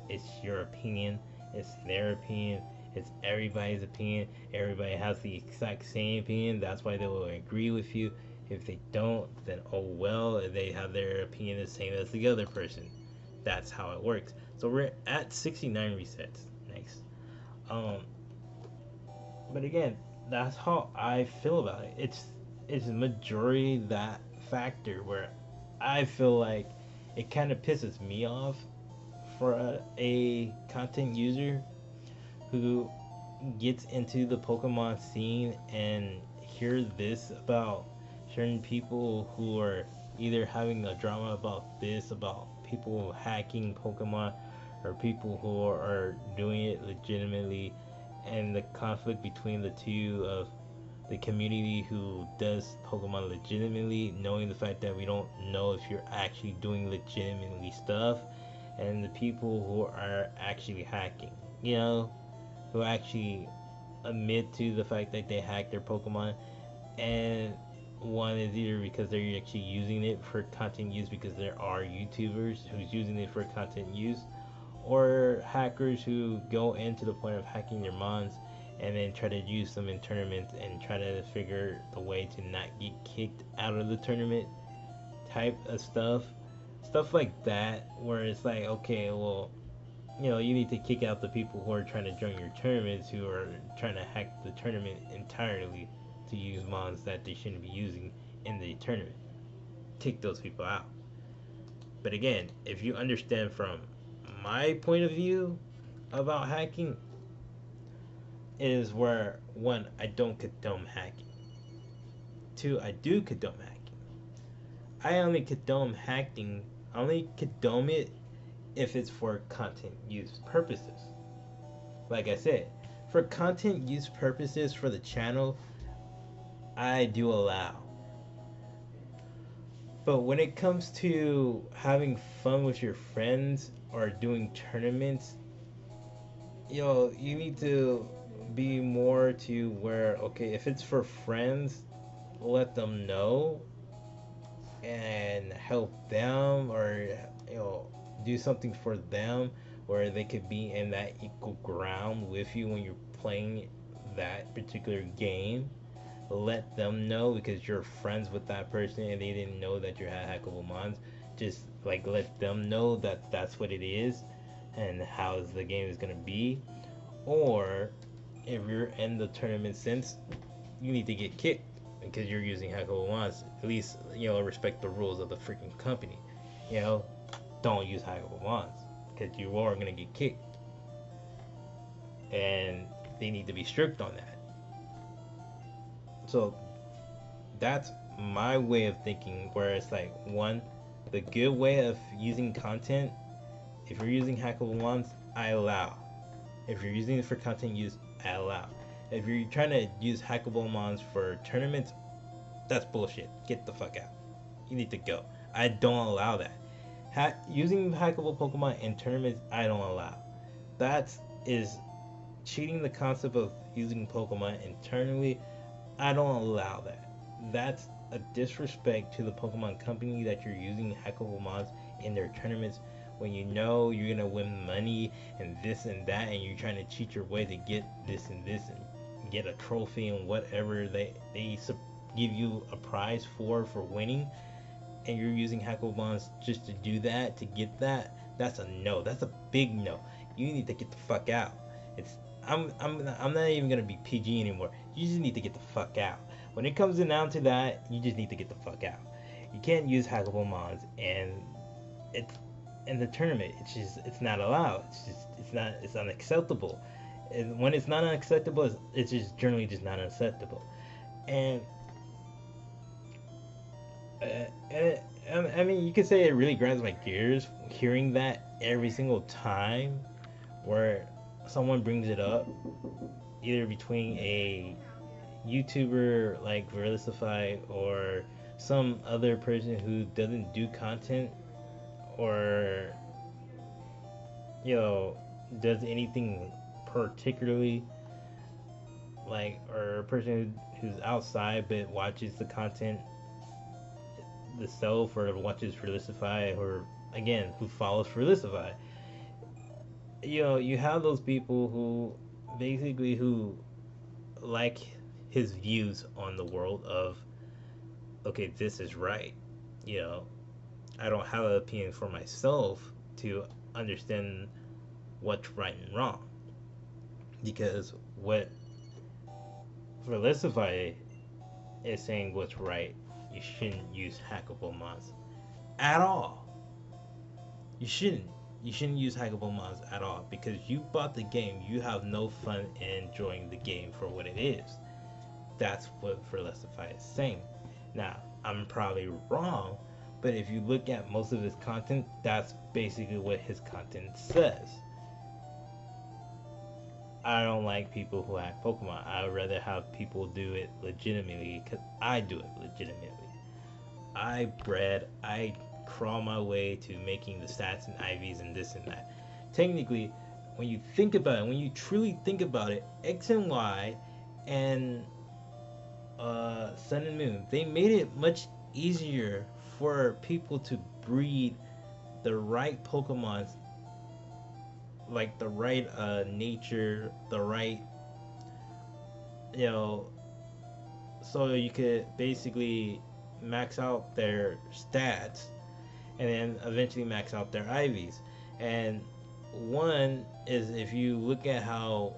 it's your opinion, it's their opinion, it's everybody's opinion. Everybody has the exact same opinion. That's why they will agree with you. If they don't, then oh well, they have their opinion the same as the other person. That's how it works. So we're at 69 resets. Nice. But again, that's how I feel about it. It's majority that factor where I feel like it kind of pisses me off for a content user who gets into the Pokemon scene and hear this about certain people who are either having a drama about this, about people hacking Pokemon, or people who are doing it legitimately, and the conflict between the two of the community who does Pokemon legitimately, knowing the fact that we don't know if you're actually doing legitimately stuff, and the people who are actually hacking, who actually admit to the fact that they hack their Pokemon. And one is either because they're actually using it for content use because there are YouTubers who's using it for content use, or hackers who go into the point of hacking their mons and then try to use them in tournaments and try to figure the way to not get kicked out of the tournament type of stuff like that, where it's like, okay, well, you need to kick out the people who are trying to join your tournaments, who are trying to hack the tournament entirely to use mons that they shouldn't be using in the tournament. kick those people out. But again, if you understand from my point of view about hacking, is where one, I don't condone hacking. Two, I do condone hacking. I only condone hacking. I only condone it if it's for content use purposes. Like I said, for content use purposes for the channel, I do allow. But when it comes to having fun with your friends or doing tournaments, you need to be more to where, okay, if it's for friends, let them know and help them, or do something for them where they could be in that equal ground with you when you're playing that particular game. Let them know because you're friends with that person and they didn't know that you had hackable mods. Just like let them know that that's what it is and how the game is gonna be. Or if you're in the tournament sense, you need to get kicked because you're using hackable mods. At least respect the rules of the freaking company. Don't use hackable mods because you are gonna get kicked, and they need to be strict on that. So that's my way of thinking, where it's like, one, the good way of using content, if you're using hackable mods, I allow. If you're using it for content use, I allow. If you're trying to use hackable mods for tournaments, that's bullshit. Get the fuck out. You need to go. I don't allow that. Using hackable Pokemon in tournaments, I don't allow. That is cheating the concept of using Pokemon internally. I don't allow that. That's a disrespect to the Pokemon company that you're using hackable mods in their tournaments when you know you're gonna win money and this and that, and you're trying to cheat your way to get this and this and get a trophy and whatever they give you a prize for winning, and you're using hackable mods just to do that, to get that. That's a no. That's a big no. You need to get the fuck out. I'm not even gonna be PG anymore. You just need to get the fuck out. When it comes down to that, you just need to get the fuck out. You can't use hackable mods, and it's in the tournament. It's not allowed. It's unacceptable. And when it's not unacceptable, it's just generally just not acceptable. And I mean, you could say it really grinds my gears hearing that every single time, where someone brings it up, either between a YouTuber like Verisify or some other person who doesn't do content, or does anything particularly, like, or a person who's outside but watches the content itself, or watches Felicify, or again who follows Felicify. You have those people who basically who like his views on the world of, okay, this is right. I don't have an opinion for myself to understand what's right and wrong, because what Felicify is saying what's right, you shouldn't use hackable mods at all. You shouldn't use hackable mods at all, because you bought the game. You have no fun enjoying the game for what it is. That's what Felicify is saying. Now, I'm probably wrong, but if you look at most of his content, that's basically what his content says. I don't like people who hack Pokemon. I would rather have people do it legitimately, because I do it legitimately. I crawl my way to making the stats and IVs and this and that. Technically, when you think about it, when you truly think about it, X and Y and Sun and Moon, they made it much easier for people to breed the right Pokemons, like the right nature, the right, so you could basically max out their stats and then eventually max out their IVs. And one is, if you look at how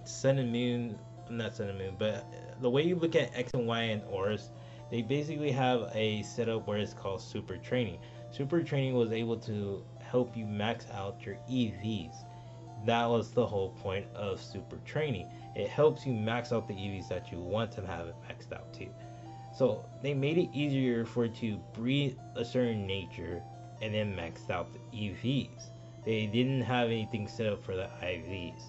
Sun and Moon, not Sun and Moon, but the way you look at X and Y and Auras, They basically have a setup where it's called super training. Super training was able to help you max out your EVs. That was the whole point of super training. It helps you max out the EVs that you want to have it maxed out to. So they made it easier for it to breed a certain nature and then maxed out the EVs. They didn't have anything set up for the IVs.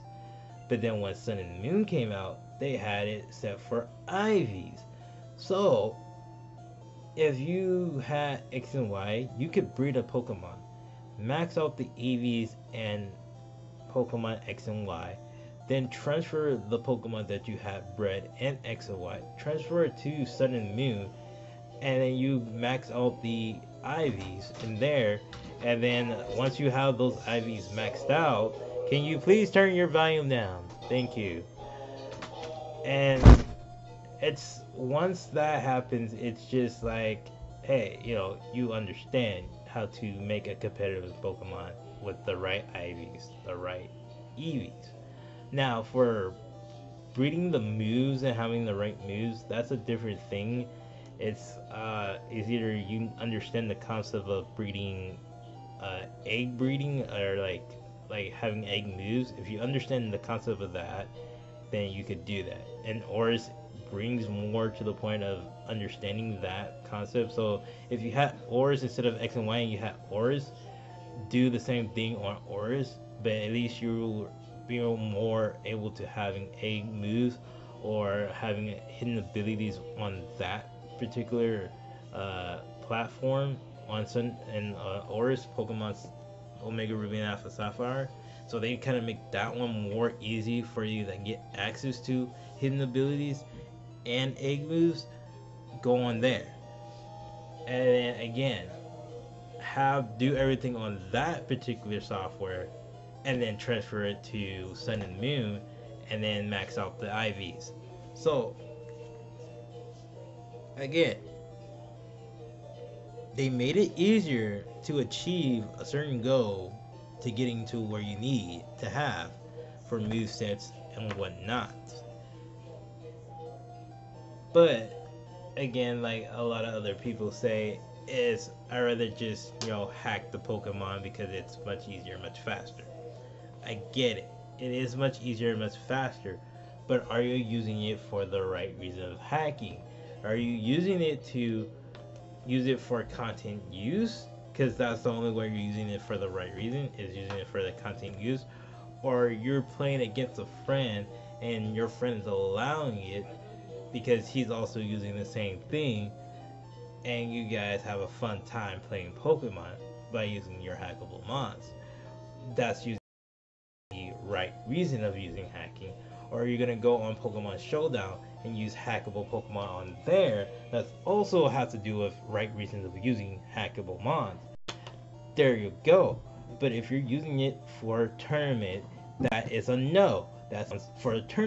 But then when Sun and Moon came out, they had it set for IVs. So if you had X and Y, you could breed a Pokemon, max out the EVs and Pokemon X and Y, then transfer the Pokemon that you have bred in X and Y, transfer it to Sun and Moon, and then you max out the IVs in there. And then once you have those IVs maxed out, can you please turn your volume down? Thank you. And it's once that happens, it's just like, hey, you understand how to make a competitive Pokemon with the right IVs, the right EVs. Now, for breeding the moves and having the right moves, that's a different thing. It's either you understand the concept of breeding, egg breeding, or like having egg moves. If you understand the concept of that, then you could do that. And Oris brings more to the point of understanding that concept. So if you had Oris instead of X and Y, and you had Oris, do the same thing on Oris, but at least you be more able to having egg moves or having hidden abilities on that particular platform on Sun and Oris, Pokemon's Omega Ruby and Alpha Sapphire. So they kind of make that one more easy for you to get access to hidden abilities and egg moves. Go on there, and then again, do everything on that particular software, and then transfer it to Sun and Moon, and then max out the IVs. So again, they made it easier to achieve a certain goal to getting to where you need to have for move sets and whatnot. But again, like a lot of other people say, is I rather just hack the Pokemon because it's much easier, much faster. I get it. It is much easier, much faster. But are you using it for the right reason of hacking? Are you using it to use it for content use? Because that's the only way you're using it for the right reason, is using it for the content use. Or you're playing against a friend and your friend is allowing it because he's also using the same thing, and you guys have a fun time playing Pokemon by using your hackable mods. That's using the right reason of using hacking. Or you're gonna go on Pokemon Showdown and use hackable Pokemon on there. That's also has to do with right reasons of using hackable mods. There you go. But if you're using it for a tournament, that is a no. That's for a tournament.